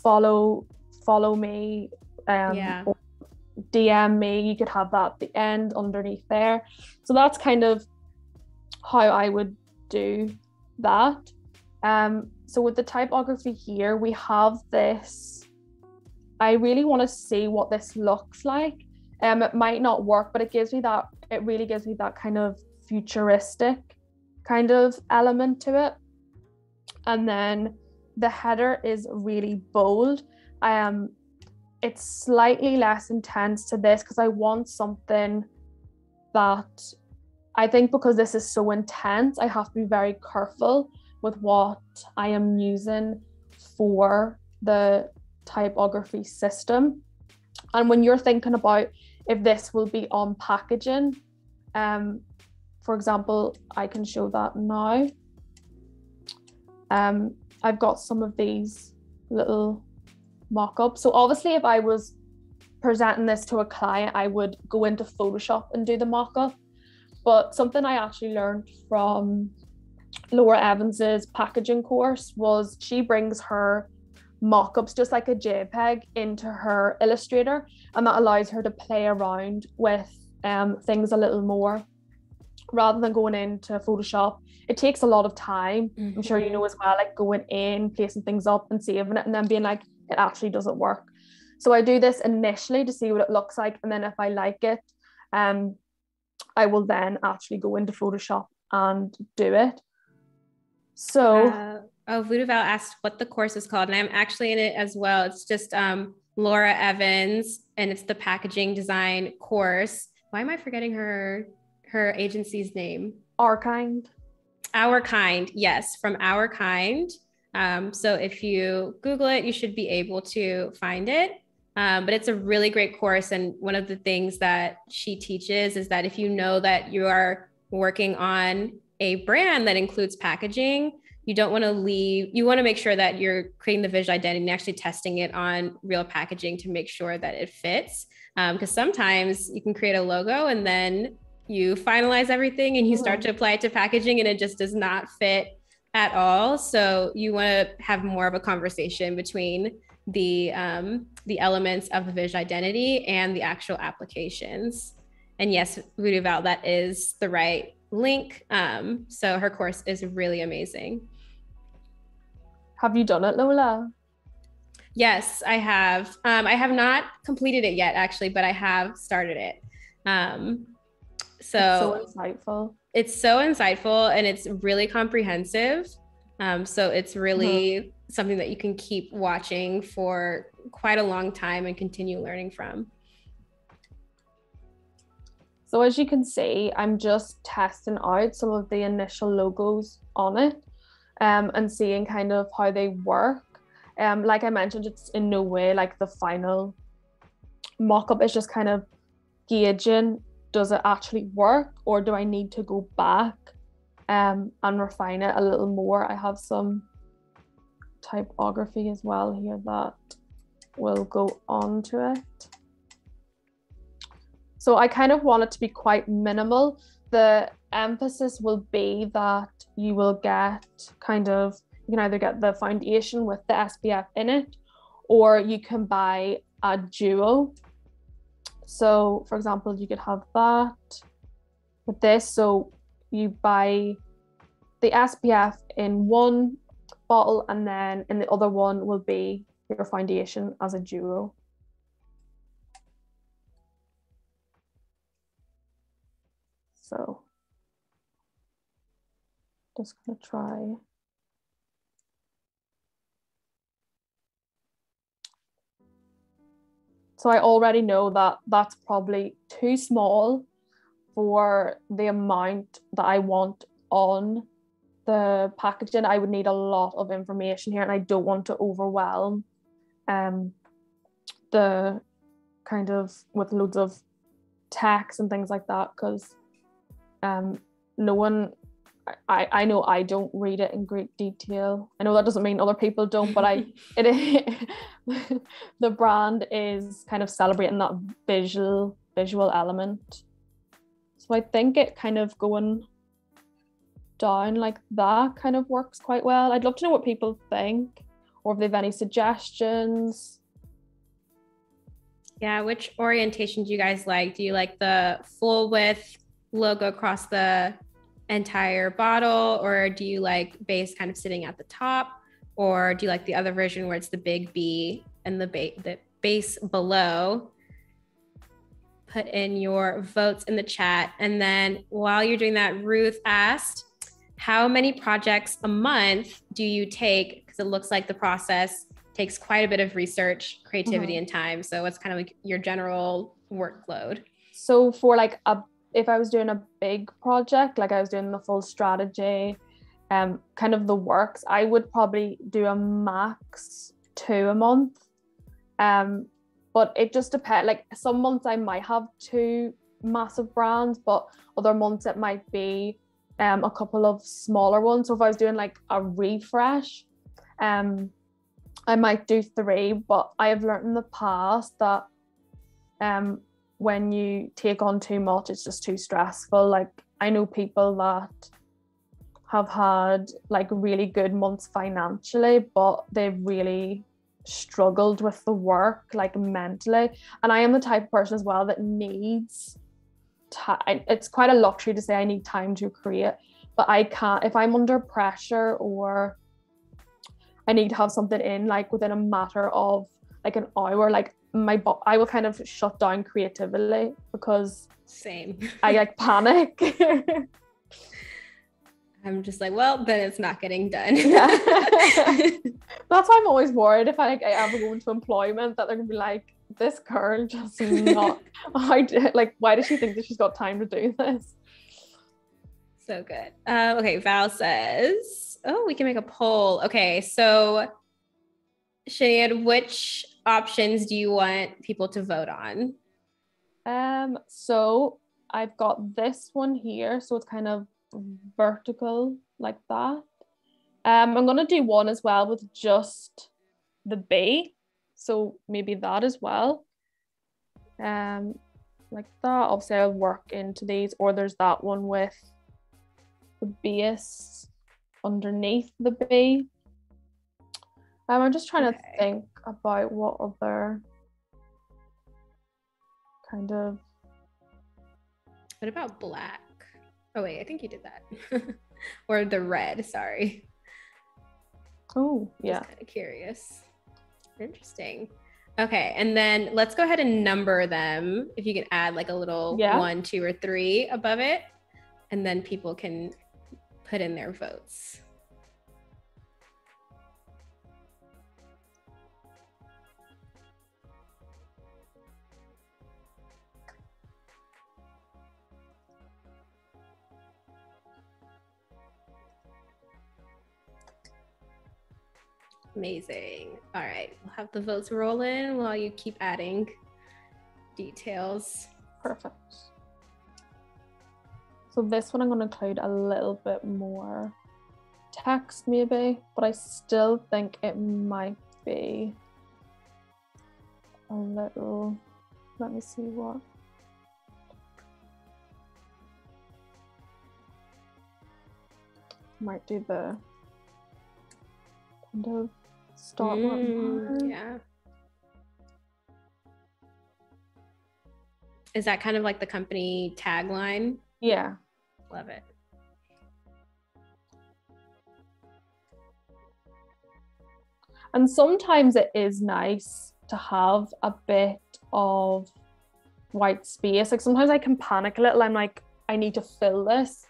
follow me, or DM me, you could have that at the end underneath there. So that's kind of how I would do that. So with the typography here, we have this. I really want to see what this looks like. It might not work, but it really gives me that kind of futuristic kind of element to it. And then the header is really bold. It's slightly less intense to this because I want something that I think, because this is so intense, I have to be very careful with what I am using for the typography system. And when you're thinking about if this will be on packaging, for example, I can show that now. I've got some of these little mock-ups. So obviously if I was presenting this to a client, I would go into Photoshop and do the mock-up. But something I actually learned from Laura Evans's packaging course was she brings her mock-ups just like a JPEG into her Illustrator, and that allows her to play around with things a little more rather than going into Photoshop. It takes a lot of time. Mm-hmm. I'm sure you know as well, like going in, placing things up and saving it and then being like, it actually doesn't work. So I do this initially to see what it looks like, and then if I like it, I will then actually go into Photoshop and do it. So Voodoo Val asked what the course is called, and I'm actually in it as well. It's just Laura Evans, and it's the packaging design course. Why am I forgetting her agency's name? Our Kind, yes, from Our Kind. So if you Google it, you should be able to find it. But it's a really great course. And one of the things that she teaches is that if you know that you are working on a brand that includes packaging, you want to make sure that you're creating the visual identity and actually testing it on real packaging to make sure that it fits. Because sometimes you can create a logo and then you finalize everything and you start to apply it to packaging and it just does not fit at all. So you want to have more of a conversation between the elements of the visual identity and the actual applications. And yes, Voodoo Val, that is the right link. So her course is really amazing. Have you done it, Lola? Yes, I have. I have not completed it yet, actually, but I have started it. Um, It's so so insightful. it's so insightful and it's really comprehensive. So it's really something that you can keep watching for quite a long time and continue learning from. So as you can see, I'm just testing out some of the initial logos on it, and seeing kind of how they work. Like I mentioned, it's in no way like the final mock-up. It's just kind of gauging, does it actually work, or do I need to go back and refine it a little more. I have some typography as well here that will go on to it. So I kind of want it to be quite minimal. The emphasis will be that you will get kind of, you can either get the foundation with the SPF in it, or you can buy a duo. So for example, you could have that with this. So you buy the SPF in one bottle, and then in the other one will be your foundation as a duo. So just gonna try. So I already know that that's probably too small for the amount that I want on the packaging. I would need a lot of information here, and I don't want to overwhelm the kind of with loads of text and things like that, because no one, I know I don't read it in great detail. I know that doesn't mean other people don't, but the brand is kind of celebrating that visual element. So I think it kind of going down like that kind of works quite well. I'd love to know what people think, or if they have any suggestions. Yeah, which orientation do you guys like? Do you like the full width logo across the entire bottle, or do you like base kind of sitting at the top, or do you like the other version where it's the big B and the base below? Put in your votes in the chat. And then while you're doing that, Ruth asked, how many projects a month do you take? Because it looks like the process takes quite a bit of research, creativity, and time. So what's kind of like your general workload? So for like if I was doing a big project, like I was doing the full strategy, kind of the works, I would probably do a max 2 a month. But it just depends. Like some months I might have 2 massive brands, but other months it might be a couple of smaller ones. So if I was doing like a refresh, I might do 3, but I have learned in the past that when you take on too much, it's just too stressful. Like I know people that have had like really good months financially, but they've really struggled with the work, like mentally. And I am the type of person as well that needs time. It's quite a luxury to say I need time to create, but I can't, if I'm under pressure or I need to have something in like within a matter of like an hour, like I will kind of shut down creatively because same. I like panic. I'm just like, well, then it's not getting done. Yeah. That's why I'm always worried if I ever go into employment that they're gonna be like, this girl just not why does she think that she's got time to do this? So good. Okay, Val says, oh, we can make a poll. Okay, so Sinead, which options do you want people to vote on? So I've got this one here, so it's kind of vertical like that. I'm gonna do one as well with just the B, so maybe that as well. Like that. Obviously I'll work into these, or there's that one with the base underneath the B. I'm just trying to think about what other kind of. What about black? Oh wait, I think you did that. Or the red, sorry. Oh, yeah. Just kind of curious. Interesting. Okay, and then let's go ahead and number them. If you can add like a little 1, 2, or 3 above it, and then people can put in their votes. Amazing. All right, we'll have the votes roll in while you keep adding details. Perfect. So this one I'm going to include a little bit more text maybe, but I still think it might be a little, let me see what. Might do the kind of start one. Yeah. Is that kind of like the company tagline? Yeah. Love it. And sometimes it is nice to have a bit of white space. Like sometimes I can panic a little. I'm like, I need to fill this.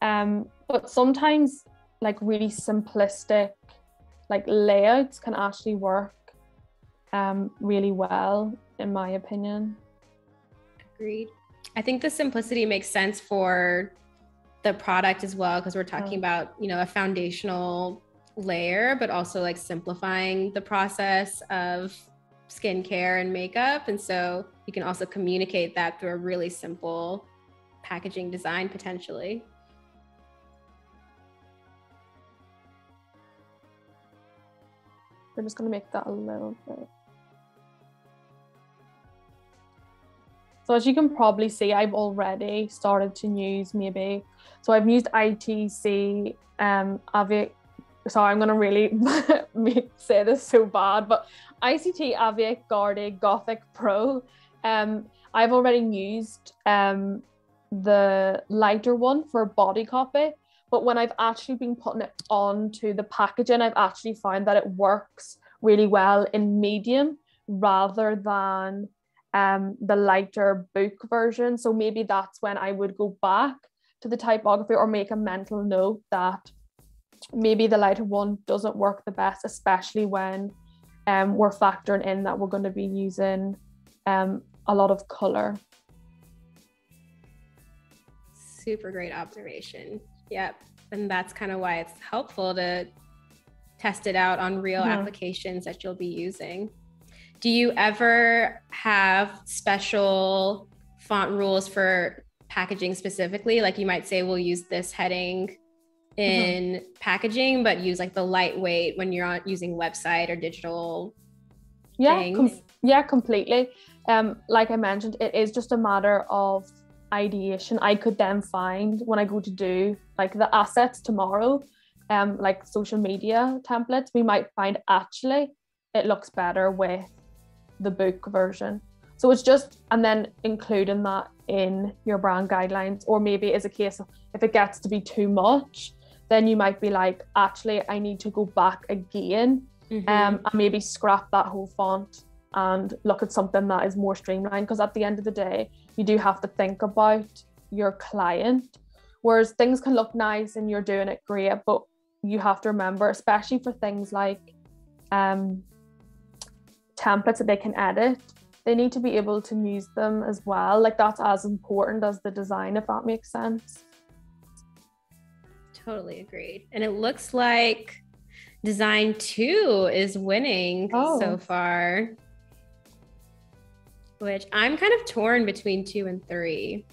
But sometimes like really simplistic like layouts can actually work really well, in my opinion. Agreed. I think the simplicity makes sense for the product as well, because we're talking about, you know, a foundational layer, but also like simplifying the process of skincare and makeup. And so you can also communicate that through a really simple packaging design potentially. We're just going to make that a little bit. So as you can probably see, I've already started to use maybe, so I've used ITC, sorry, I'm going to really say this so bad, but ICT Aviate Garde Gothic Pro. I've already used the lighter one for body copy, but when I've actually been putting it onto the packaging, I've actually found that it works really well in medium rather than the lighter book version. So maybe that's when I would go back to the typography or make a mental note that maybe the lighter one doesn't work the best, especially when we're factoring in that we're going to be using a lot of color. Super great observation. Yep. And that's kind of why it's helpful to test it out on real applications that you'll be using. Do you ever have special font rules for packaging specifically? Like you might say, we'll use this heading in packaging, but use like the lightweight when you're using website or digital things? Yeah, completely. Like I mentioned, it is just a matter of ideation. I could then find when I go to do like the assets tomorrow, like social media templates, we might find actually it looks better with the book version. So it's just, and then including that in your brand guidelines, or maybe it's a case of if it gets to be too much, then you might be like, actually, I need to go back again and maybe scrap that whole font and look at something that is more streamlined. Because at the end of the day, you do have to think about your client. Whereas things can look nice and you're doing it great, but you have to remember, especially for things like templates that they can edit, they need to be able to use them as well. Like that's as important as the design, if that makes sense. Totally agreed. And it looks like design 2 is winning so far, which I'm kind of torn between 2 and 3.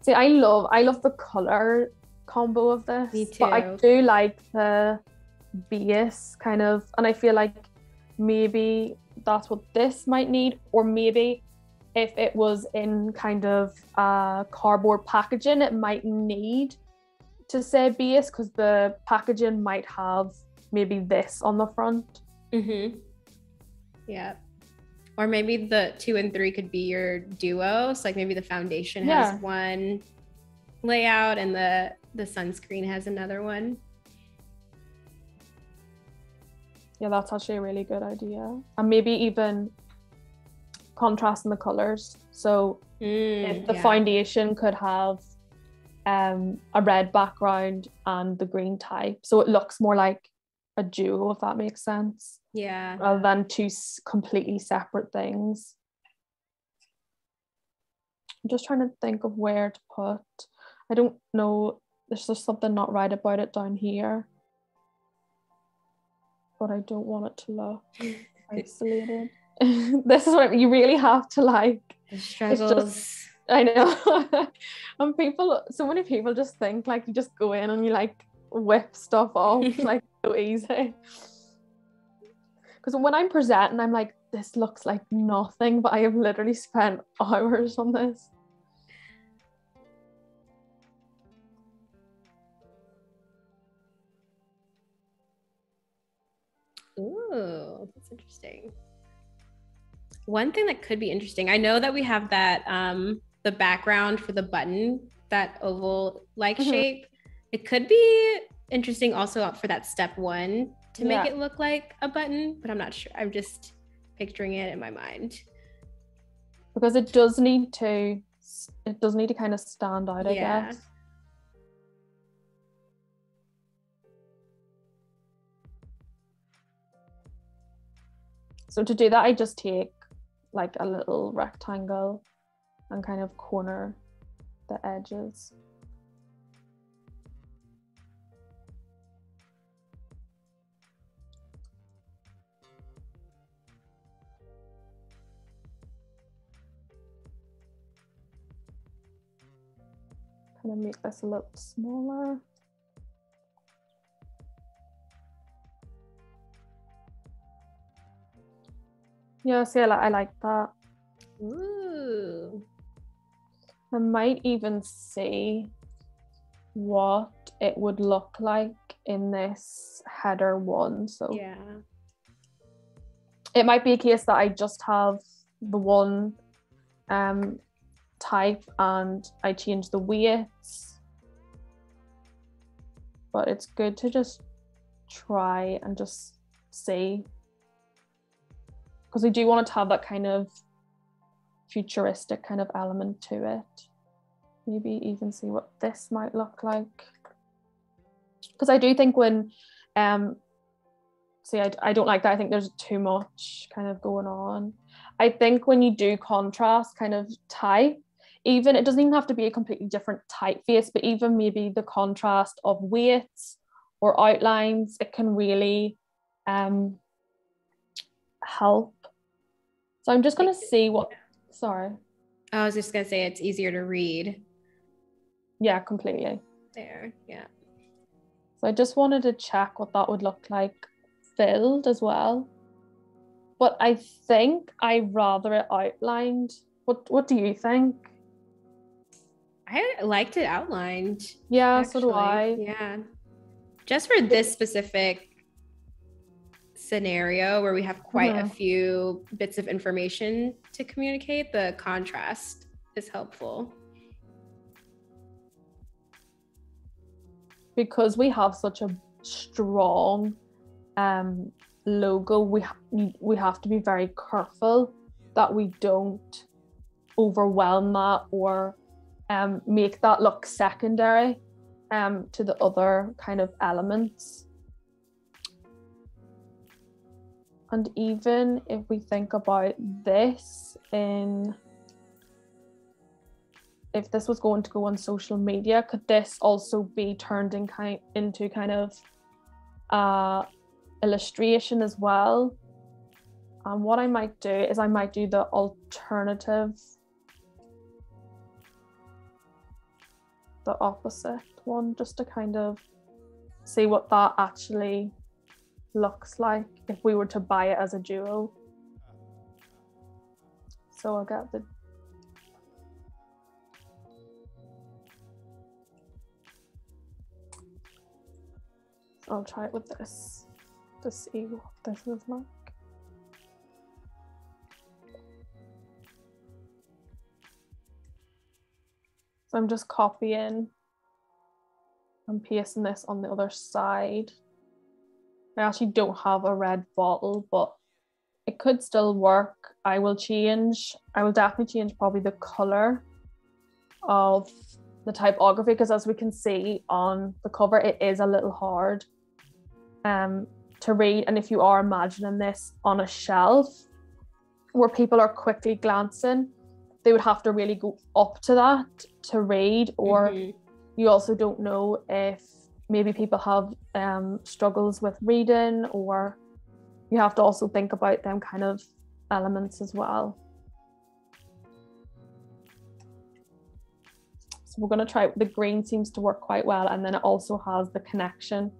See, I love the color combo of this. Me too. But I do like the base kind of, and I feel like maybe that's what this might need, or maybe if it was in kind of cardboard packaging, it might need to say base because the packaging might have maybe this on the front. Yeah. Or maybe the 2 and 3 could be your duo. So like maybe the foundation has one layout and the sunscreen has another one. Yeah, that's actually a really good idea. And maybe even contrasting the colors. So if the foundation could have a red background and the green type, so it looks more like a duo, if that makes sense. Yeah. Rather than two completely separate things. I'm just trying to think of where to put. I don't know. There's just something not right about it down here. But I don't want it to look isolated. This is what you really have to like. The struggles. Just, I know. And so many people just think like you just go in and you like whip stuff off like so easy. Because when I'm presenting, I'm like, this looks like nothing, but I have literally spent hours on this. Ooh, that's interesting. One thing that could be interesting, I know that we have that the background for the button, that oval like shape. It could be interesting also for that step 1 to make it look like a button, but I'm not sure. I'm just picturing it in my mind. Because it does need to kind of stand out, I guess. So to do that, I just take like a little rectangle and kind of corner the edges. Kind of make this a little smaller. Yeah, see, I like that. Ooh. I might even see what it would look like in this header 1. So yeah, it might be a case that I just have the one type and I change the weights. But it's good to just try and just see. Because we do want it to have that kind of futuristic kind of element to it. Maybe even see what this might look like. Because I do think when, see, I don't like that. I think there's too much kind of going on. I think when you do contrast kind of type, even, it doesn't even have to be a completely different typeface, but even maybe the contrast of weights or outlines, it can really help. So I'm just going to see what, sorry. I was just going to say it's easier to read. Yeah, completely. There, yeah. So I just wanted to check what that would look like filled as well. But I think I rather it outlined. What do you think? I liked it outlined. Yeah, actually. So do I. Yeah. Just for this specific scenario where we have quite a few bits of information to communicate, the contrast is helpful. Because we have such a strong logo, we have to be very careful that we don't overwhelm that or make that look secondary to the other kind of elements. And even if we think about this if this was going to go on social media, could this also be turned into kind of illustration as well? And what I might do is I might do the alternative, the opposite one, just to kind of see what that actually looks like if we were to buy it as a duo. So I'll get the I'll try it with this to see what this is like. So I'm just copying and pasting this on the other side. I actually don't have a red bottle, but it could still work. I will definitely change probably the color of the typography, because as we can see on the cover, it is a little hard to read. And if you are imagining this on a shelf where people are quickly glancing, they would have to really go up to that to read. Or you also don't know if maybe people have struggles with reading, or you have to also think about them kind of elements as well. So we're going to try, the green seems to work quite well, and then it also has the connection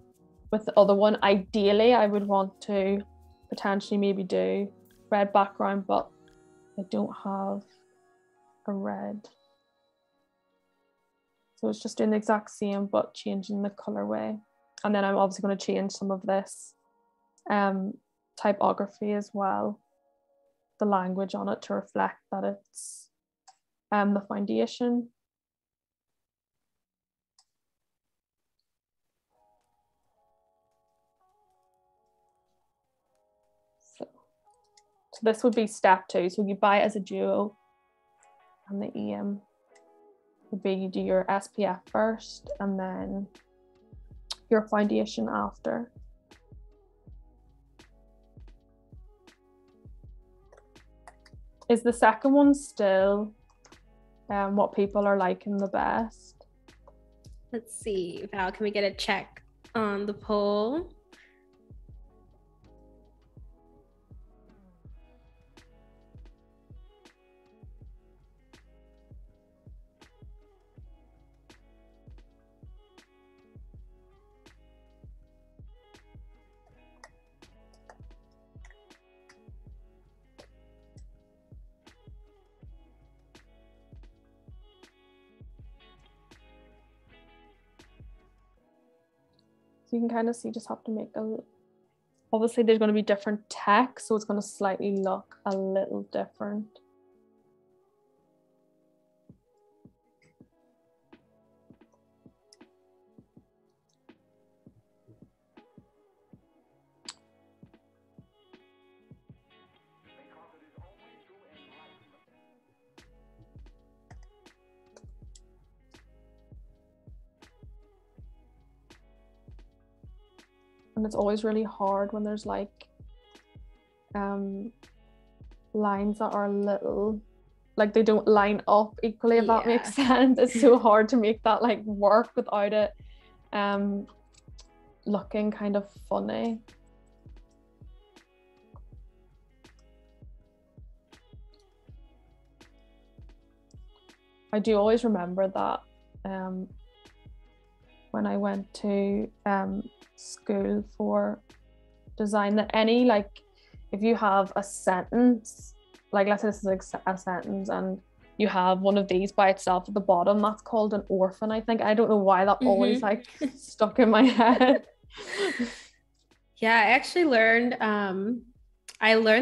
with the other one. Ideally, I would want to potentially maybe do red background, but I don't have a red. So it's just doing the exact same, but changing the colorway. And then I'm obviously going to change some of this typography as well, the language on it, to reflect that it's the foundation. So this would be step 2. So you buy it as a duo, and the aim would be you do your SPF first and then your foundation after. Is the second one still what people are liking the best? Let's see, Val, can we get a check on the poll? So you can kind of see, just have to make obviously there's going to be different text, so it's going to slightly look a little different. And it's always really hard when there's like lines that are little, like they don't line up equally, if that makes sense. It's so hard to make that like work without it looking kind of funny. I do always remember that when I went to school for design, that any, like, if you have a sentence, like let's say this is like a sentence and you have one of these by itself at the bottom, that's called an orphan, I think. I don't know why that always like stuck in my head. Yeah, I actually learned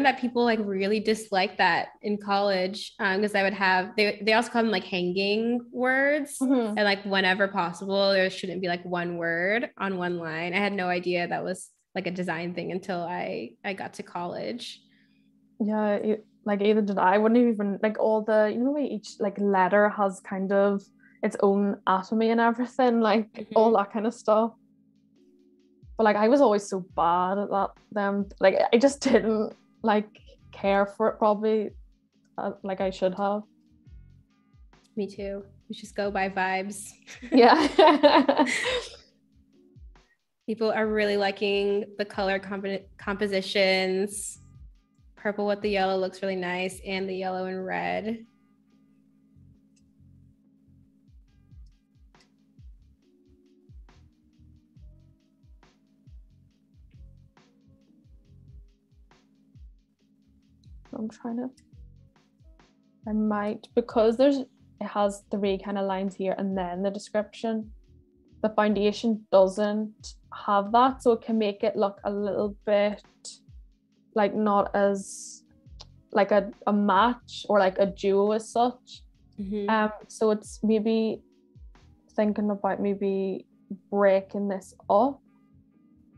that people like really dislike that in college, because I would have, they also call them like hanging words, and like whenever possible there shouldn't be like one word on one line. I had no idea that was like a design thing until I got to college. Yeah, like either did I. Wouldn't even like all the, you know, each like letter has kind of its own anatomy and everything, like all that kind of stuff. But like I was always so bad at that. Like I just didn't like care for it probably like I should have. Me too. We just go by vibes. Yeah. People are really liking the color compositions. Purple with the yellow looks really nice, and the yellow and red. I'm trying to, I might, because it has 3 kind of lines here and then the description, the foundation doesn't have that, so it can make it look a little bit like not as like a match or like a duo as such. So it's maybe thinking about maybe breaking this up.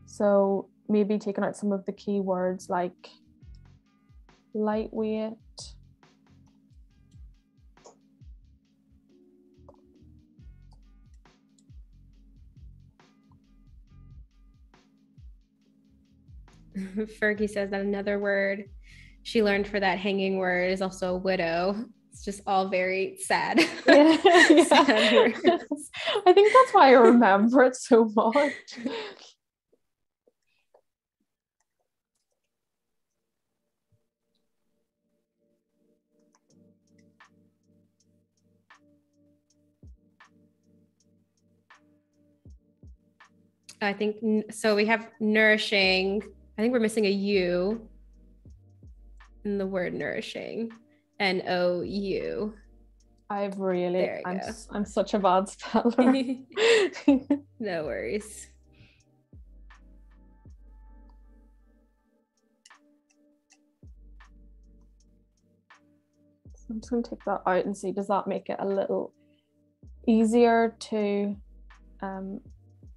So maybe taking out some of the keywords like lightweight. Fergie says that another word she learned for that hanging word is also widow. It's just all very sad. Yeah, yeah. Sad words. I think that's why I remember it so much. I think so. We have nourishing. I think we're missing a U in the word nourishing. NOU. I'm such a bad speller. No worries. So I'm just going to take that out and see, does that make it a little easier to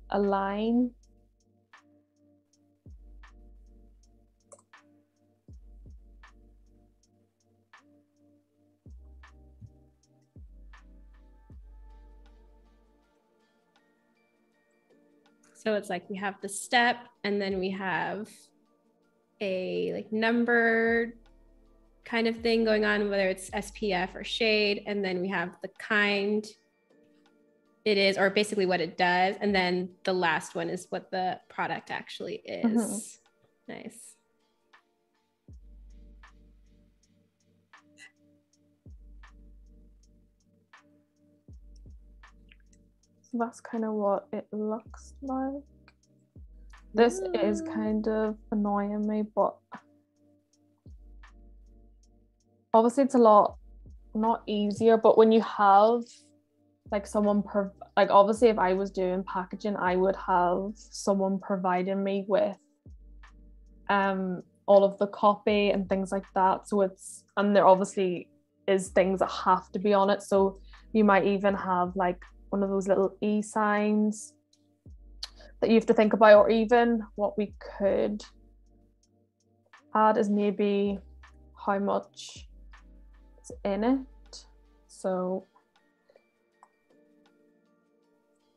align? So it's like we have the step, and then we have a like number kind of thing going on, whether it's SPF or shade, and then we have the kind it is, or basically what it does, and then the last one is what the product actually is. Nice. So that's kind of what it looks like. This is kind of annoying me, but obviously it's a lot not easier, but when you have like someone like obviously if I was doing packaging, I would have someone providing me with all of the copy and things like that. So and there obviously is things that have to be on it, so you might even have like one of those little e-signs that you have to think about. Or even what we could add is maybe how much is in it, so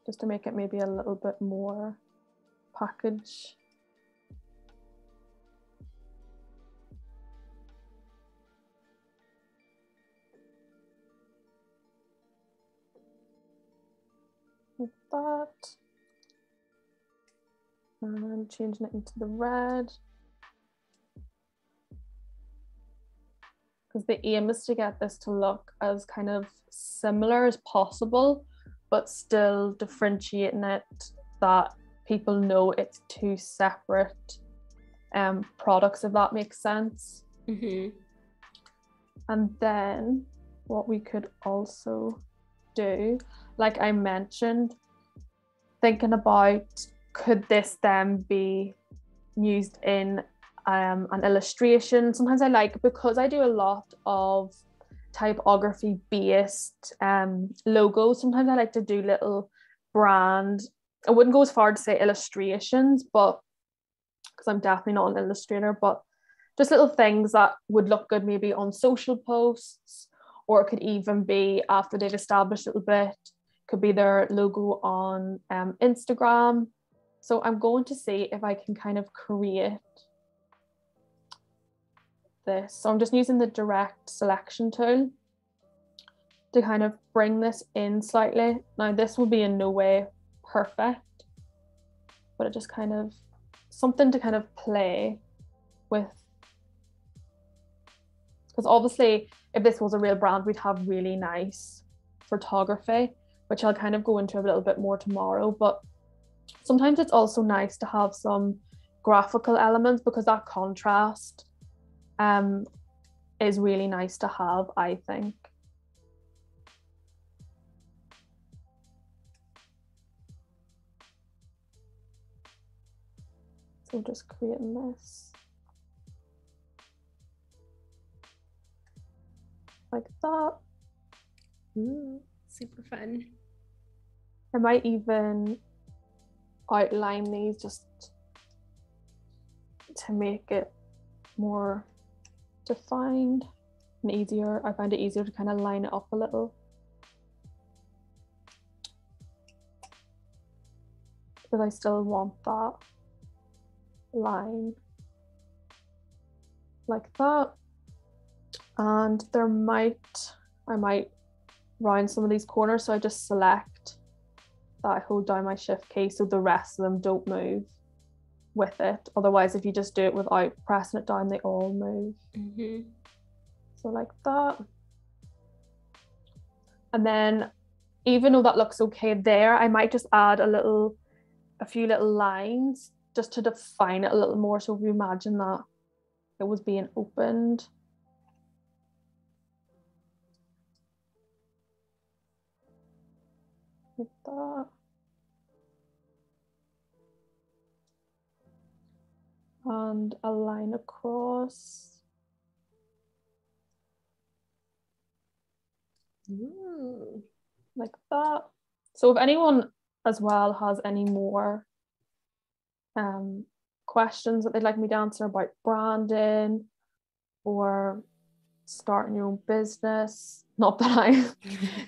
just to make it maybe a little bit more package. Like that. And changing it into the red. Because the aim is to get this to look as kind of similar as possible, but still differentiating it that people know it's two separate products, if that makes sense. And then what we could also do, like I mentioned, thinking about, could this then be used in an illustration? Sometimes I like, because I do a lot of typography based logos, sometimes I like to do little brand, I wouldn't go as far to say illustrations, but because I'm definitely not an illustrator, but just little things that would look good maybe on social posts, or it could even be after they've established a little bit, could be their logo on Instagram. So I'm going to see if I can kind of create this. So I'm just using the direct selection tool to kind of bring this in slightly. Now this will be in no way perfect, but it just kind of something to kind of play with, because obviously if this was a real brand, we'd have really nice photography, which I'll kind of go into a little bit more tomorrow. But sometimes it's also nice to have some graphical elements, because that contrast is really nice to have, I think. So just creating this like that. Super fun. I might even outline these just to make it more defined and easier. I find it easier to kind of line it up a little. But I still want that line like that. And I might round some of these corners, so I just select that, I hold down my shift key so the rest of them don't move with it. Otherwise, if you just do it without pressing it down, they all move. So like that. And then even though that looks okay there, I might just add a few little lines just to define it a little more. So if you imagine that it was being opened, like that. And a line across. Like that. So if anyone as well has any more questions that they'd like me to answer about branding or starting your own business, not that I'm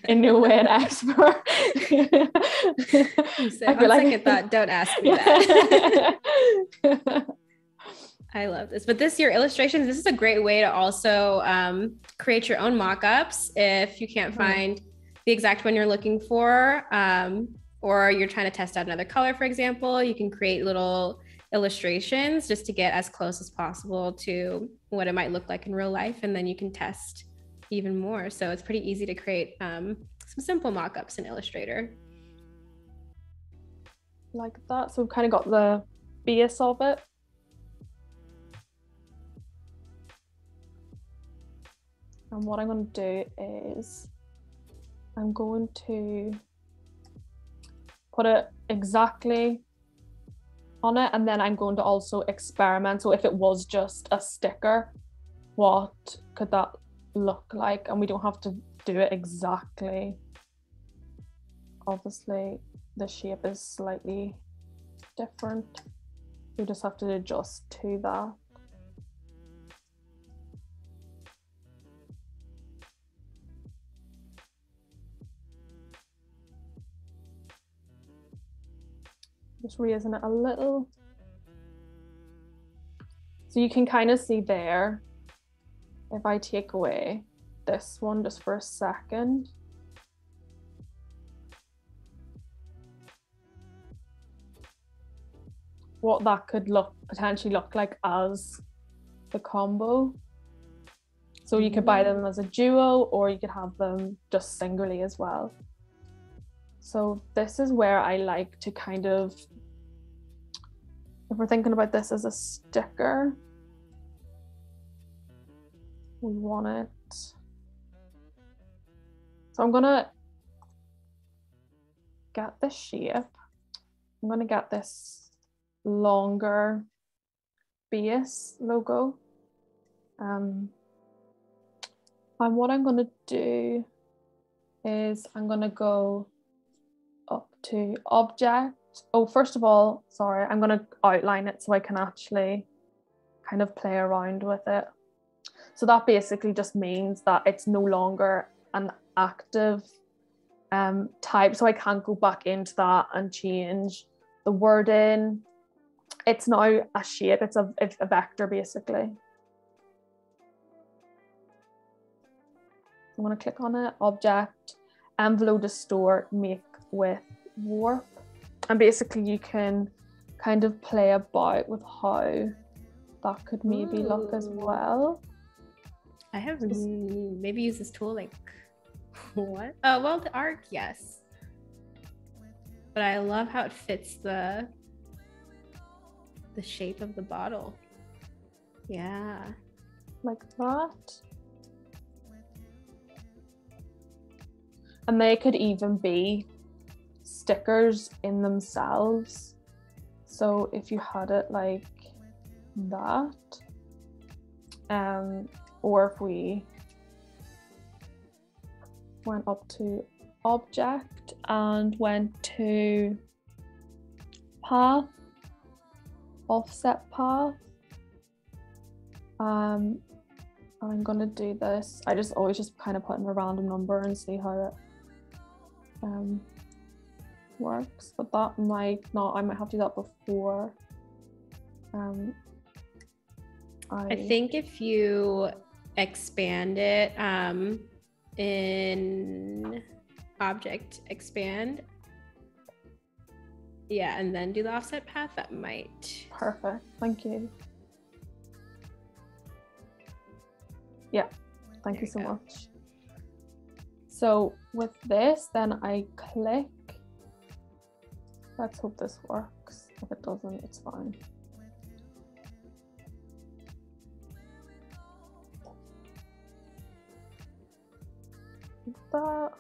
in no way an expert. So I feel like second thought, don't ask me that. I love this. But your illustrations, this is a great way to also create your own mock-ups if you can't find the exact one you're looking for, or you're trying to test out another color, for example. You can create little illustrations just to get as close as possible to what it might look like in real life, and then you can test even more. So it's pretty easy to create some simple mock-ups in Illustrator. Like that. So we've kind of got the base of it. And what I'm going to do is I'm going to put it exactly on it, and then I'm going to also experiment. So if it was just a sticker, what could that look like? And we don't have to do it exactly. Obviously, the shape is slightly different. We just have to adjust to that. Just raising it a little. So you can kind of see there, if I take away this one just for a second, what that could potentially look like as the combo. So you could buy them as a duo, or you could have them just singly as well. So this is where I like to kind of, if we're thinking about this as a sticker, we want it. So I'm gonna get the shape. I'm gonna get this longer base logo. And what I'm gonna do is I'm gonna go up to object. Oh, first of all, sorry, I'm going to outline it so I can actually kind of play around with it. So that basically just means that it's no longer an active type, so I can't go back into that and change the wording. It's now a shape, it's a vector basically. I'm going to click on it, object, envelope distort, make with warp. And basically you can kind of play about with how that could maybe look as well. I have maybe used this tool like, what? Oh, well, the arc, yes. But I love how it fits the shape of the bottle. Yeah. Like that. And they could even be stickers in themselves. So if you had it like that, or if we went up to object and went to path, offset path, I'm gonna do this. I just always just kind of put in a random number and see how it works, but that might not, I might have to do that before. I think if you expand it in object expand, yeah, and then do the offset path, that might. Perfect, thank you. Yeah, thank you so much. So with this, then I click. Let's hope this works. If it doesn't, it's fine. Like that.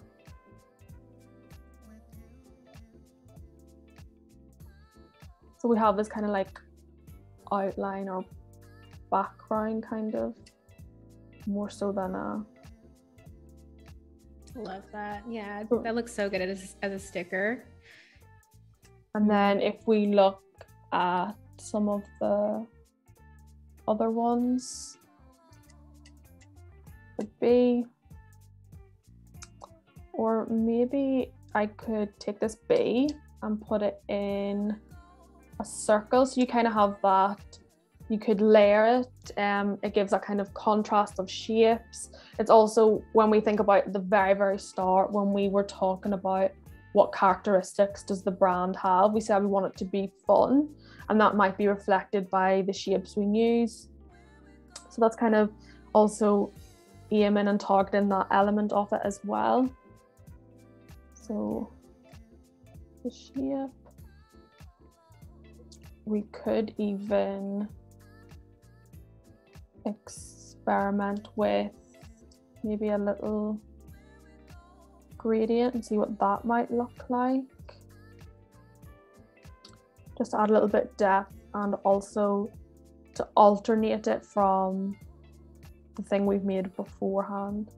So we have this kind of like outline or background, kind of, more so than a. Love that. Yeah, that looks so good as a sticker. And then if we look at some of the other ones, would be, or maybe I could take this B and put it in a circle, so you kind of have that. You could layer it, it gives that kind of contrast of shapes. It's also, when we think about the very, very start, when we were talking about what characteristics does the brand have, we said we want it to be fun, and that might be reflected by the shapes we use. So that's kind of also aiming and targeting that element of it as well. So the shape, we could even experiment with maybe a little gradient and see what that might look like. Just add a little bit of depth, and also to alternate it from the thing we've made beforehand.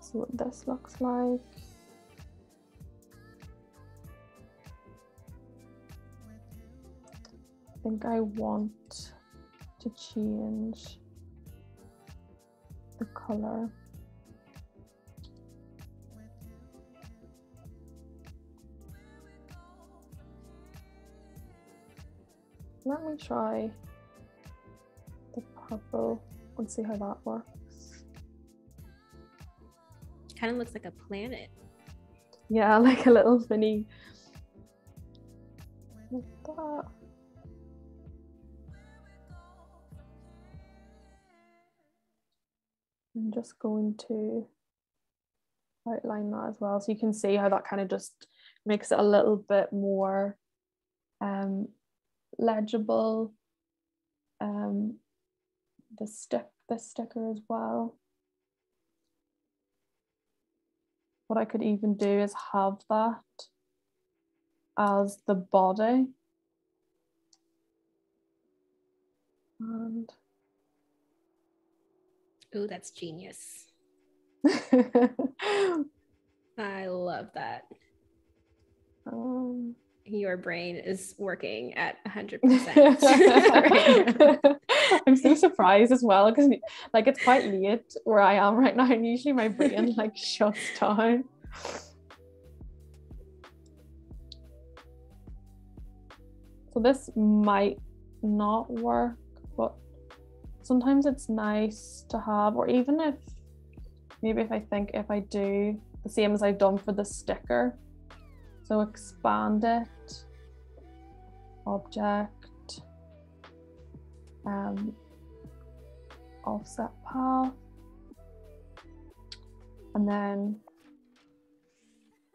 See what this looks like. I think I want to change the color. Let me try the purple and see how that works. Kind of looks like a planet. Yeah, like a little mini, like that. I'm just going to outline that as well, so you can see how that kind of just makes it a little bit more legible. The sticker as well. What I could even do is have that as the body, and ooh, that's genius. I love that. Your brain is working at 100% right now. I'm so surprised as well, because like it's quite late where I am right now, and usually my brain like shuts down. So this might not work, but sometimes it's nice to have, or even if maybe if I do the same as I've done for the sticker. So expand it, object, offset path, and then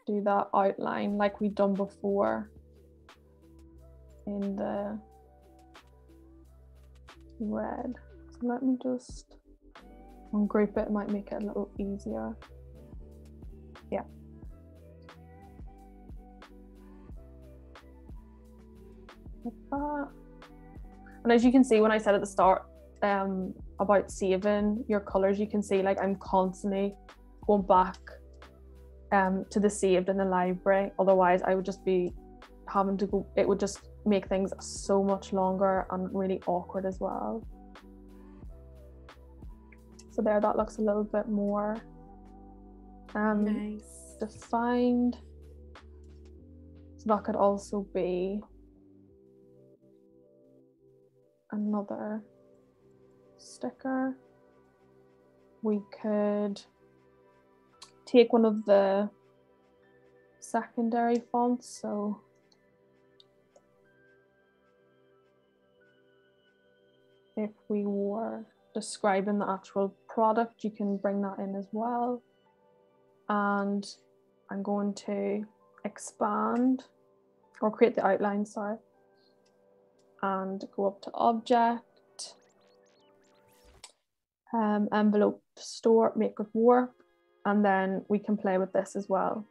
do that outline like we've done before in the red. So let me just ungroup it, might make it a little easier. Yeah. Like that. And as you can see, when I said at the start about saving your colors, you can see like I'm constantly going back to the saved in the library. Otherwise I would just be having to go, it would just make things so much longer and really awkward as well. So there, that looks a little bit more nice. defined. So that could also be another sticker. We could take one of the secondary fonts. So if we were describing the actual product, you can bring that in as well. And I'm going to expand or create the outline, sorry, and go up to object, envelope, store, make with warp, and then we can play with this as well.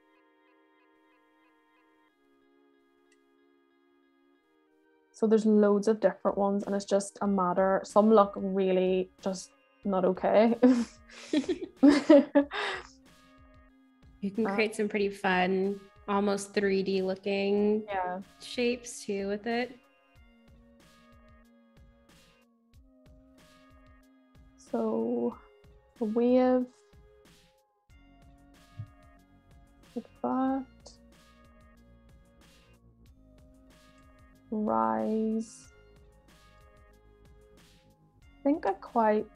So there's loads of different ones, and it's just a matter, some look really just not okay. You can create some pretty fun, almost 3D looking shapes too with it. So a wave like that. Rise. I think I quite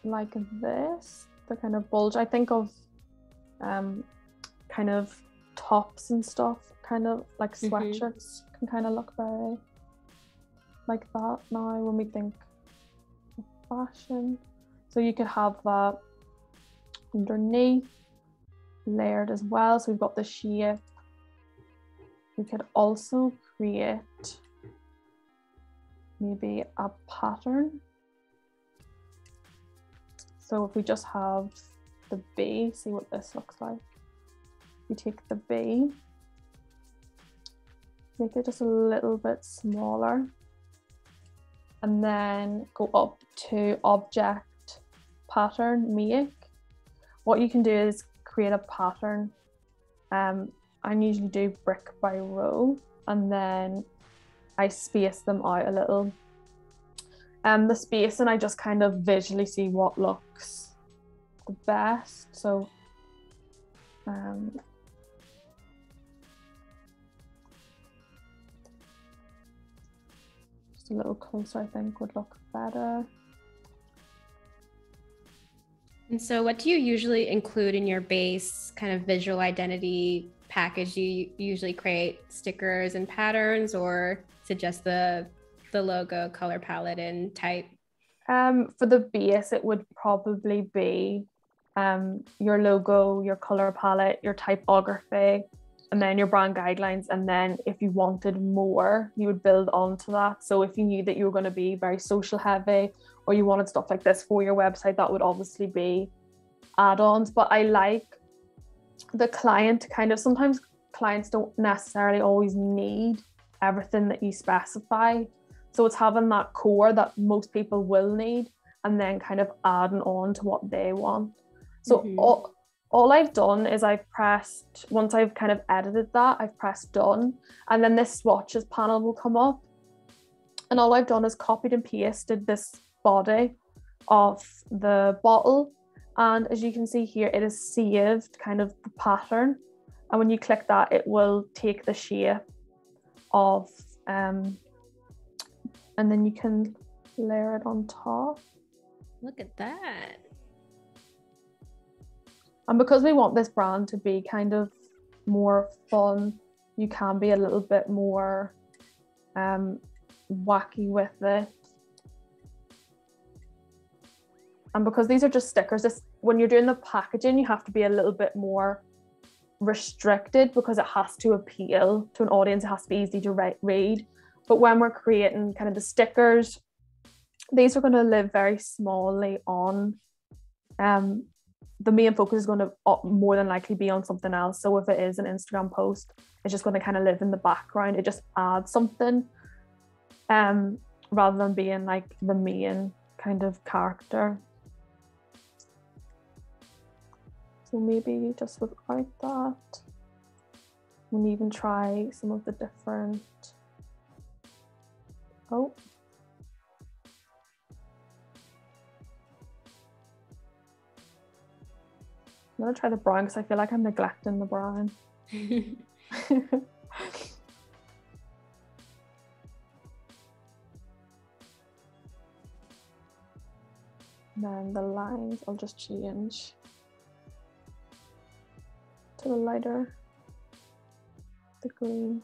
like this, the kind of bulge. I think of kind of tops and stuff, kind of like sweatshirts can kind of look very like that now when we think of fashion. So you could have that underneath, layered as well. So we've got the shape. We could also create maybe a pattern. So if we just have the B, see what this looks like. We take the B, make it just a little bit smaller, and then go up to object, pattern, make. What you can do is create a pattern. I usually do brick by row, and then I space them out a little. The spacing, I just kind of visually see what looks the best. So just a little closer, I think, would look better. And so what do you usually include in your base kind of visual identity package? Do you usually create stickers and patterns, or is it just the logo, color palette, and type? For the base, it would probably be your logo, your color palette, your typography, and then your brand guidelines. And then if you wanted more, you would build onto that. So if you knew that you were going to be very social heavy, or you wanted stuff like this for your website, that would obviously be add-ons. But I like the client kind of, sometimes clients don't necessarily always need everything that you specify. So it's having that core that most people will need, and then kind of adding on to what they want. So all I've done is I've pressed, once I've kind of edited that, I've pressed done, and then this swatches panel will come up. And all I've done is copied and pasted this body of the bottle. And as you can see here, it is saved kind of the pattern. And when you click that, it will take the shape of, and then you can layer it on top. Look at that. And because we want this brand to be kind of more fun, you can be a little bit more wacky with it. And because these are just stickers, when you're doing the packaging, you have to be a little bit more restricted because it has to appeal to an audience. It has to be easy to read. But when we're creating kind of the stickers, these are going to live very smallly on. The main focus is going to more than likely be on something else. So if it is an Instagram post, it's just going to kind of live in the background. It just adds something rather than being like the main kind of character. So maybe just without that. And even try some of the different, oh. I'm gonna try the brown because I feel like I'm neglecting the brown. Then the lines I'll just change to the lighter, the green.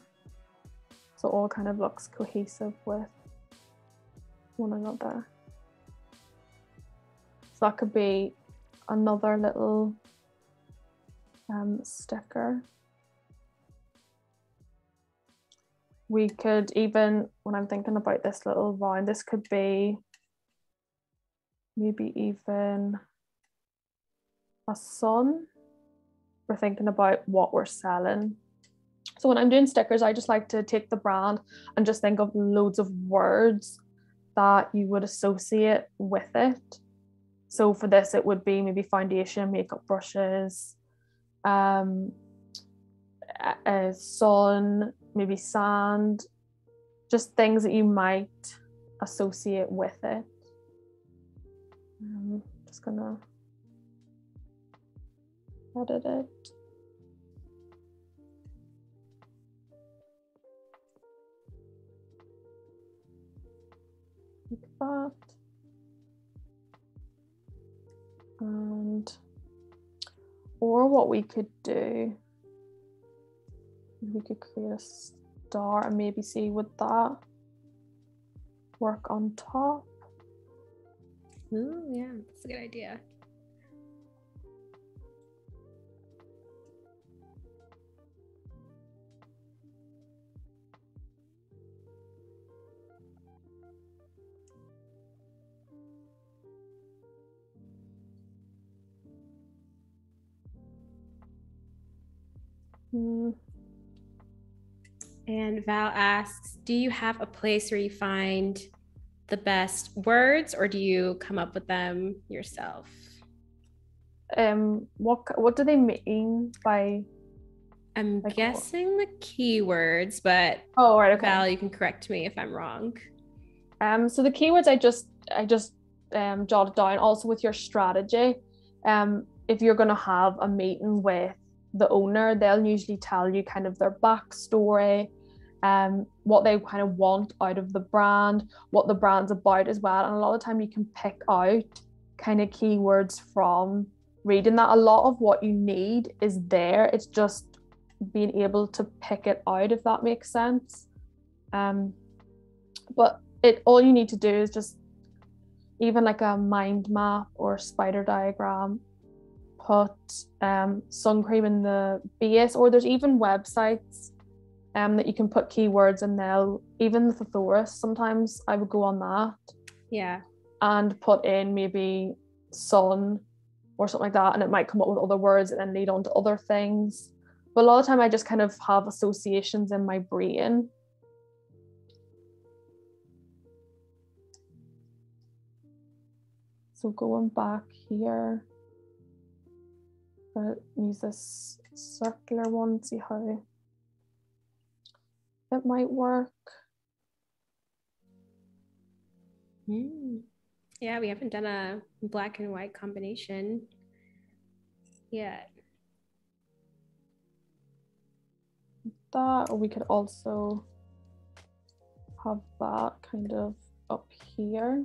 So all kind of looks cohesive with one another. So that could be another little sticker. We could even, when I'm thinking about this little round, this could be maybe even a sun. We're thinking about what we're selling. So when I'm doing stickers, I just like to take the brand and just think of loads of words that you would associate with it. So for this, it would be maybe foundation, makeup brushes, sun, maybe sand, just things that you might associate with it. Just gonna edit it. Like that. And, or what we could do, we could create a star and maybe see would that work on top. Ooh, yeah, that's a good idea. And Val asks, do you have a place where you find the best words, or do you come up with them yourself? What do they mean by? I'm guessing the keywords, but oh, right, okay. Val, you can correct me if I'm wrong. So the keywords I just jotted down also with your strategy. If you're going to have a meeting with the owner, they'll usually tell you kind of their backstory, what they kind of want out of the brand, what the brand's about as well. And a lot of the time you can pick out kind of keywords from reading that. A lot of what you need is there. It's just being able to pick it out, if that makes sense. But all you need to do is just even like a mind map or spider diagram, put sun cream in the base, or there's even websites that you can put keywords and they'll, even the thesaurus, sometimes I would go on that. Yeah. And put in maybe sun or something like that, and it might come up with other words and then lead on to other things. But a lot of the time I just kind of have associations in my brain. So going back here, but use this circular one, see how it might work. Yeah, we haven't done a black and white combination yet. That, or we could also have that kind of up here.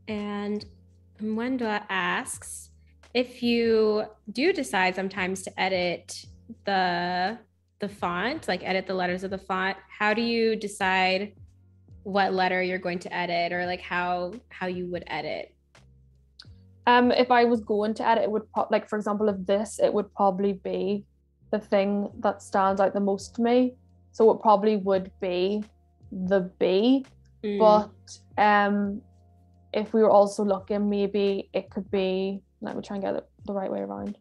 And Mwendwa asks, if you do decide sometimes to edit the font, like edit the letters of the font, how do you decide what letter you're going to edit, or like how you would edit? If I was going to edit, it would like, for example, if this, it would probably be the thing that stands out the most to me. So it probably would be the B. But if we were also looking, maybe it could be, let me try and get it the right way around.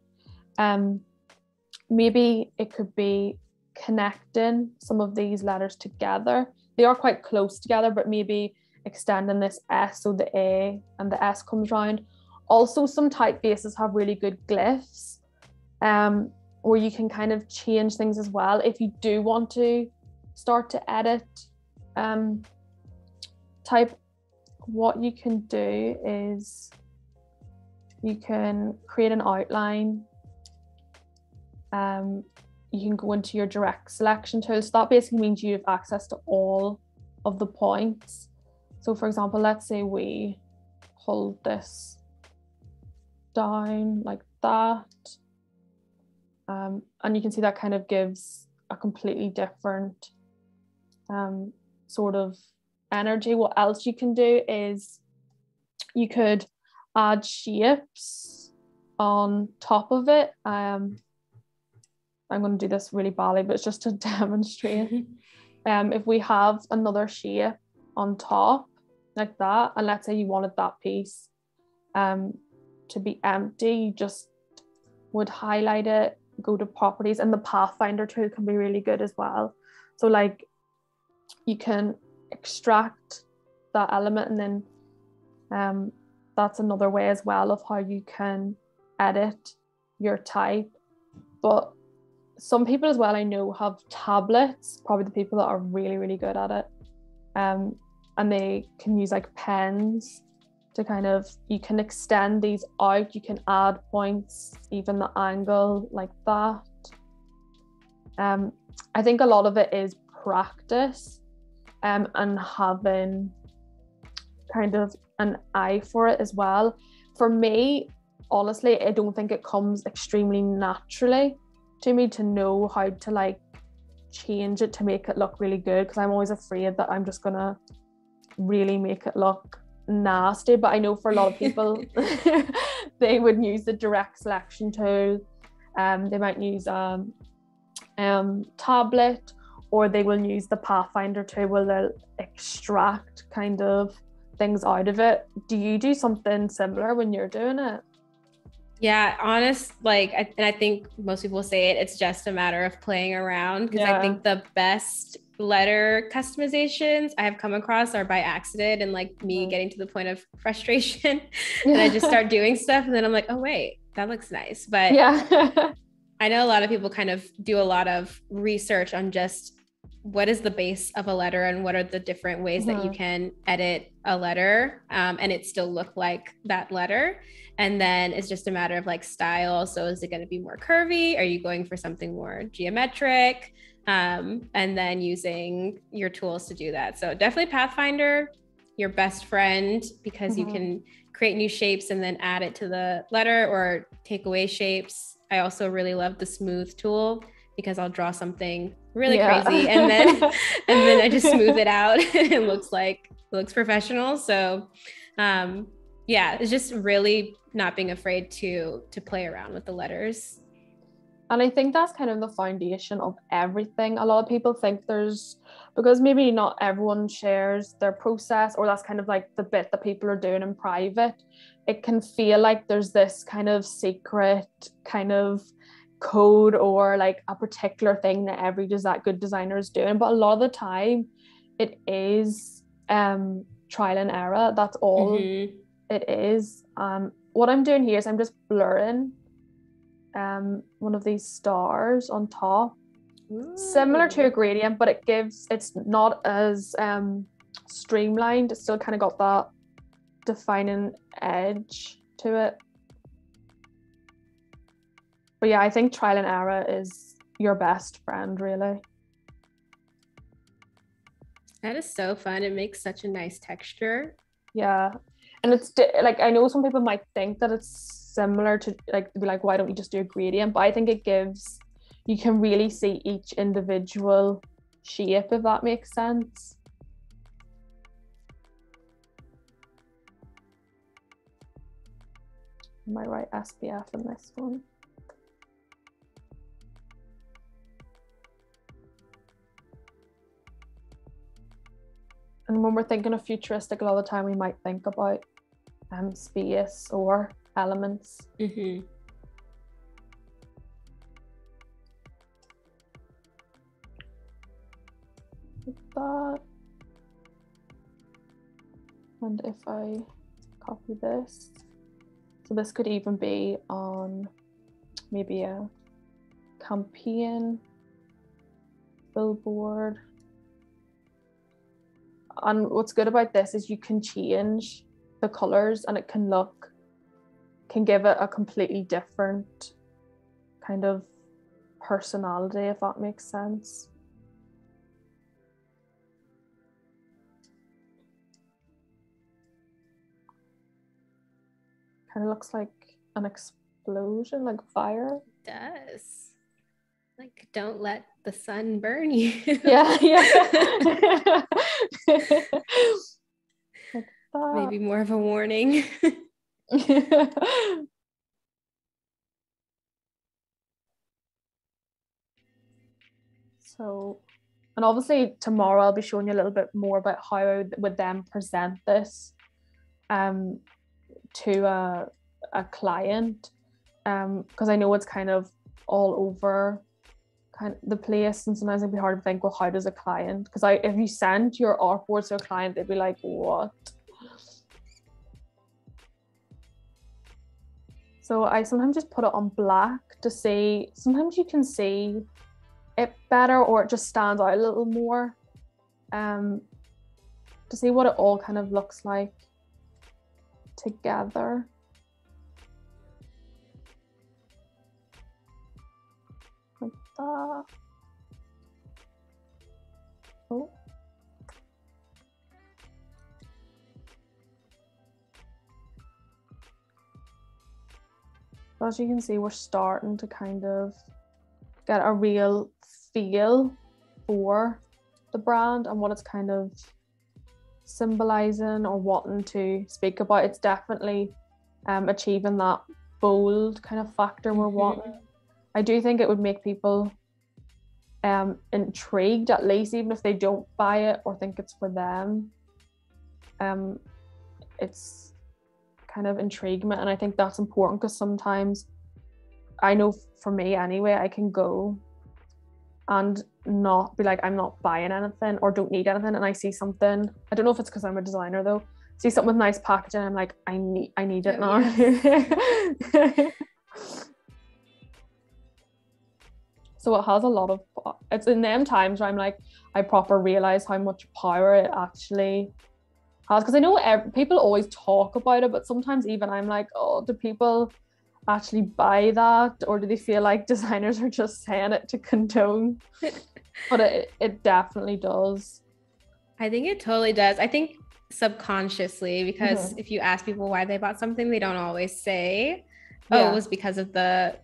Maybe it could be connecting some of these letters together. They are quite close together, but maybe extending this S so the A and the S comes round. Also, some typefaces have really good glyphs, where you can kind of change things as well. If you do want to start to edit type, what you can do is you can create an outline. You can go into your direct selection tool. So that basically means you have access to all of the points. So for example, let's say we hold this down like that. And you can see that kind of gives a completely different sort of energy. What else you can do is you could add shapes on top of it. I'm going to do this really badly, but it's just to demonstrate. If we have another shape on top like that, and let's say you wanted that piece to be empty, you just would highlight it, go to properties, and the Pathfinder tool can be really good as well. So like you can extract that element, and then that's another way as well of how you can edit your type. But some people as well I know have tablets, probably the people that are really, really good at it. And they can use like pens to kind of, you can extend these out, you can add points, even the angle like that. I think a lot of it is practice and having kind of an eye for it as well. For me, honestly, I don't think it comes extremely naturally to me to know how to like change it to make it look really good, because I'm always afraid that I'm just gonna really make it look nasty. But I know for a lot of people they would use the direct selection tool, they might use tablet, or they will use the Pathfinder tool where they'll extract kind of things out of it. Do you do something similar when you're doing it? Yeah, and I think most people say it's just a matter of playing around, because I think the best letter customizations I have come across are by accident and like me getting to the point of frustration and I just start doing stuff and then I'm like, oh wait, that looks nice. But I know a lot of people kind of do a lot of research on just what is the base of a letter and what are the different ways that you can edit a letter and it still look like that letter. And then it's just a matter of like style. So is it going to be more curvy? Are you going for something more geometric? And then using your tools to do that. So definitely Pathfinder, your best friend, because you can create new shapes and then add it to the letter or take away shapes. I also really love the smooth tool, because I'll draw something really crazy and then I just smooth it out and it looks professional. So it's just really not being afraid to play around with the letters. And I think that's kind of the foundation of everything. A lot of people think because maybe not everyone shares their process, or that's kind of like the bit that people are doing in private, it can feel like there's this kind of secret kind of code or like a particular thing that every good designer is doing. But a lot of the time it is trial and error. That's all it is. What I'm doing here is I'm just blurring one of these stars on top. Similar to a gradient, but it's not as streamlined. It's still kind of got that defining edge to it. But yeah, I think trial and error is your best friend, really. That is so fun. It makes such a nice texture. Yeah. And it's like, I know some people might think that it's similar to like, be like, why don't you just do a gradient? But I think you can really see each individual shape, if that makes sense. Am I right SPF in this one? And when we're thinking of futuristic, a lot of the time we might think about space or elements. Mm-hmm. Like that. And if I copy this, So this could even be on maybe a campaign, billboard. And what's good about this is you can change the colors and it can give it a completely different kind of personality, if that makes sense. Kind of looks like an explosion, like fire. It does. Like, don't let the sun burn you. Yeah. Like that. Maybe more of a warning. So, and obviously tomorrow I'll be showing you a little bit more about how I would then present this to a client, because I know it's kind of all over kind of the place, and sometimes it'd be hard to think, well, how does a client, because if you sent your artboards to a client, they'd be like, what? So I sometimes just put it on black to see, sometimes you can see it better, or it just stands out a little more, to see what it all kind of looks like together. Like that. Oh. As you can see, we're starting to kind of get a real feel for the brand and what it's kind of symbolizing or wanting to speak about. It's definitely achieving that bold kind of factor we're wanting. I do think it would make people intrigued, at least, even if they don't buy it or think it's for them. It's kind of intriguement, and I think that's important, because sometimes, I know for me anyway, I can go and not be like, I'm not buying anything or don't need anything, and I see something, I don't know if it's because I'm a designer though, see something with nice packaging, I'm like, I need it now. Yes. So it has a lot of, it's in them times where I'm like, I proper realize how much power it actually has, because I know people always talk about it, but sometimes even I'm like, oh, do people actually buy that, or do they feel like designers are just saying it to condone? But it definitely does. I think it totally does. I think subconsciously, because if you ask people why they bought something, they don't always say, it was because of the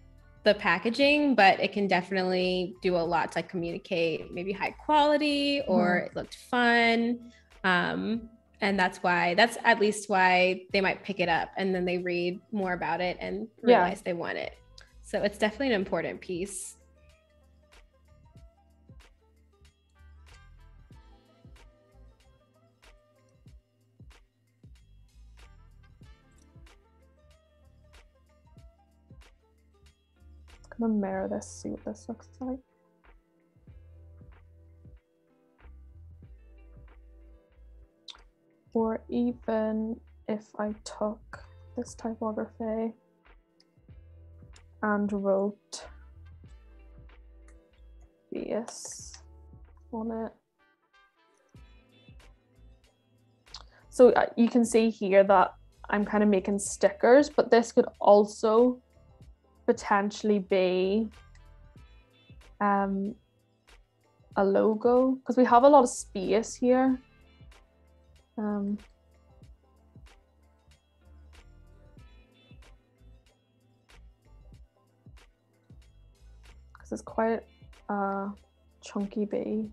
packaging, but it can definitely do a lot to like communicate maybe high quality, or it looked fun. And that's at least why they might pick it up, and then they read more about it and realize they want it. So it's definitely an important piece. I'm gonna mirror this, see what this looks like. Or even if I took this typography and wrote base on it. So you can see here that I'm kind of making stickers, but this could also potentially be a logo, because we have a lot of space here. Because it's quite a chunky bee.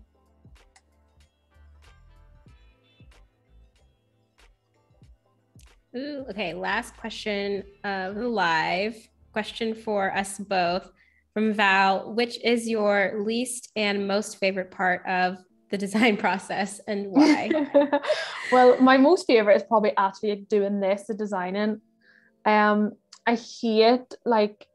Ooh, okay, last question of the live. Question for us both from Val. Which is your least and most favorite part of the design process, and why? Well, my most favorite is probably actually doing this, the designing. I hate like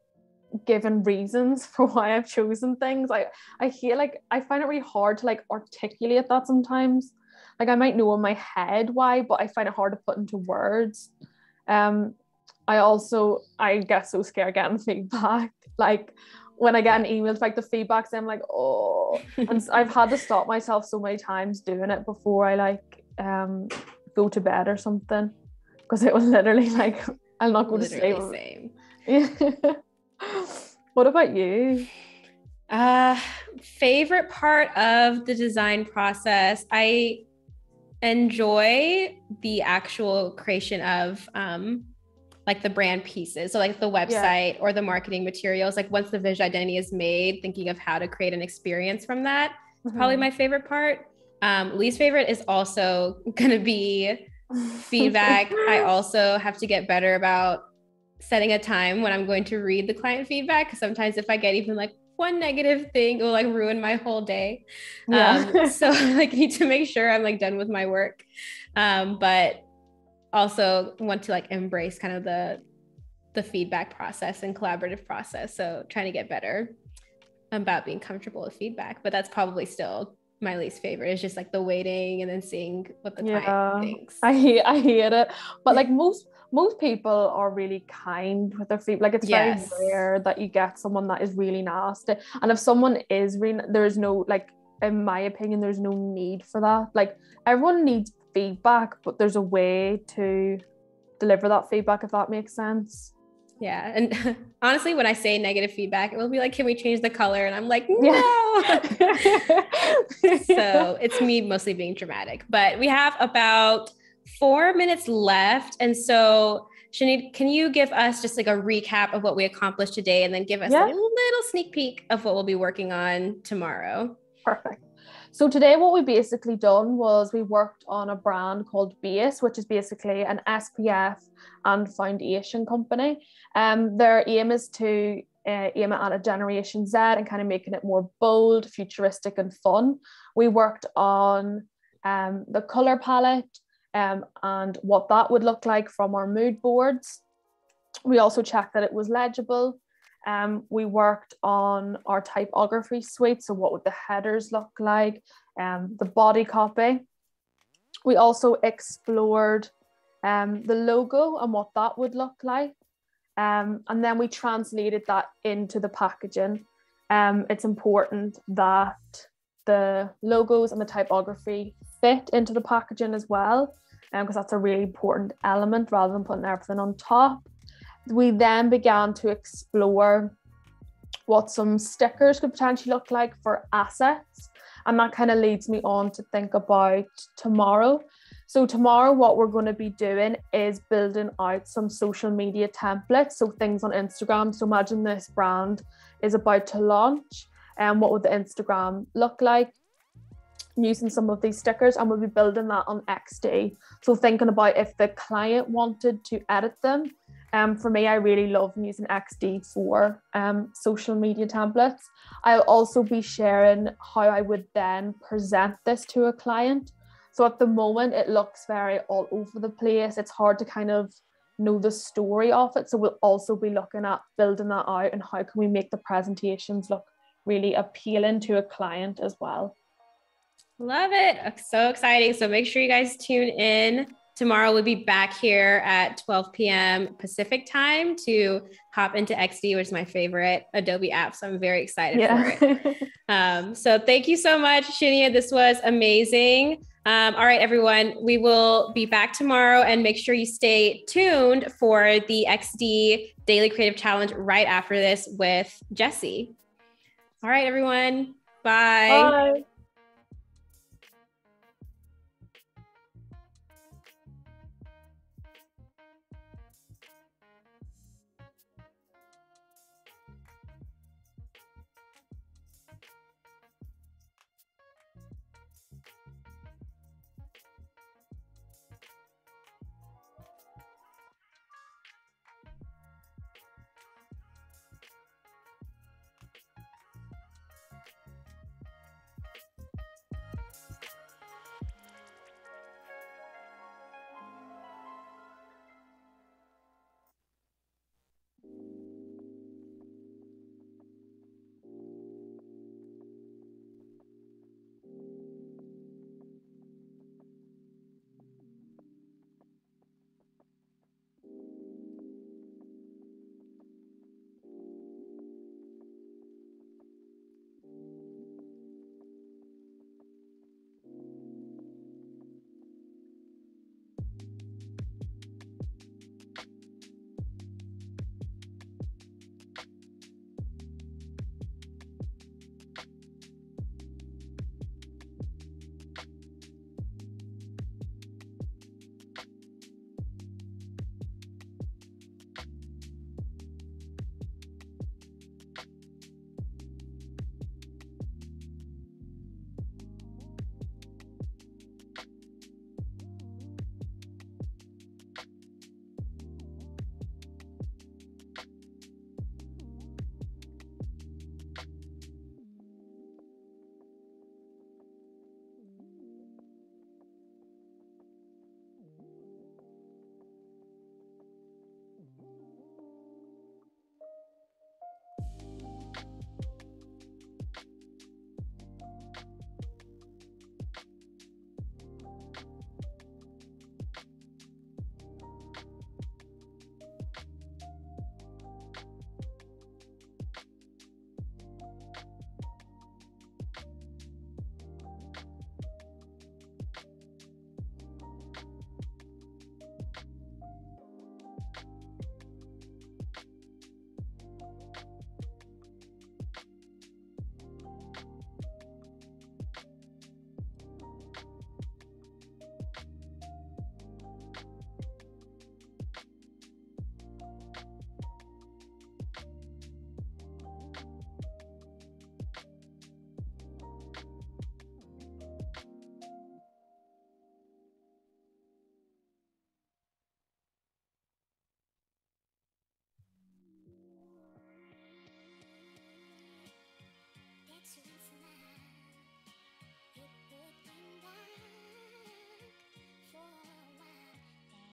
giving reasons for why I've chosen things. I hate, like, I find it really hard to like articulate that sometimes. Like, I might know in my head why, but I find it hard to put into words. I get so scared getting feedback. Like when I get an email, like the feedbacks, I'm like, oh, and I've had to stop myself so many times doing it before I like go to bed or something, because it was literally like, I'll not go Literally to sleep. Same. Yeah. What about you? Favorite part of the design process, I enjoy the actual creation of like the brand pieces. So like the website or the marketing materials, like once the visual identity is made, thinking of how to create an experience from that is probably my favorite part. Least favorite is also gonna be feedback. I also have to get better about setting a time when I'm going to read the client feedback, because sometimes if I get even like one negative thing, it will like ruin my whole day. So I like need to make sure I'm like done with my work. But also want to like embrace kind of the feedback process and collaborative process. So trying to get better about being comfortable with feedback. But that's probably still my least favorite, is just like the waiting and then seeing what the client thinks. I hate it. But like most people are really kind with their feedback. Like it's very rare that you get someone that is really nasty. And if someone is really, there's no, like, in my opinion, there's no need for that. Like everyone needs feedback, but there's a way to deliver that feedback, if that makes sense. Yeah. And honestly, when I say negative feedback, it will be like, can we change the color? And I'm like, no. So it's me mostly being dramatic. But we have about 4 minutes left. And so Sinead, can you give us just like a recap of what we accomplished today, and then give us a little sneak peek of what we'll be working on tomorrow? Perfect. So today what we basically done was we worked on a brand called Base, which is basically an SPF and foundation company. Their aim is to aim it at a Generation Z and kind of making it more bold, futuristic and fun. We worked on the color palette and what that would look like from our mood boards. We also checked that it was legible. We worked on our typography suite, so what would the headers look like, the body copy. We also explored the logo and what that would look like, and then we translated that into the packaging. It's important that the logos and the typography fit into the packaging as well, because that's a really important element rather than putting everything on top. We then began to explore what some stickers could potentially look like for assets. And that kind of leads me on to think about tomorrow. So tomorrow, what we're going to be doing is building out some social media templates. So things on Instagram. So imagine this brand is about to launch, and what would the Instagram look like? Using some of these stickers, and we'll be building that on XD. So thinking about if the client wanted to edit them. For me, I really love using XD for social media templates. I'll also be sharing how I would then present this to a client. So at the moment, it looks very all over the place. It's hard to kind of know the story of it. So we'll also be looking at building that out and how can we make the presentations look really appealing to a client as well. Love it. So exciting. So make sure you guys tune in. Tomorrow we'll be back here at 12 p.m. Pacific time to hop into XD, which is my favorite Adobe app. So I'm very excited for it. So thank you so much, Sinead. This was amazing. All right, everyone, we will be back tomorrow, and make sure you stay tuned for the XD Daily Creative Challenge right after this with Jessie. All right, everyone. Bye. Bye. questions.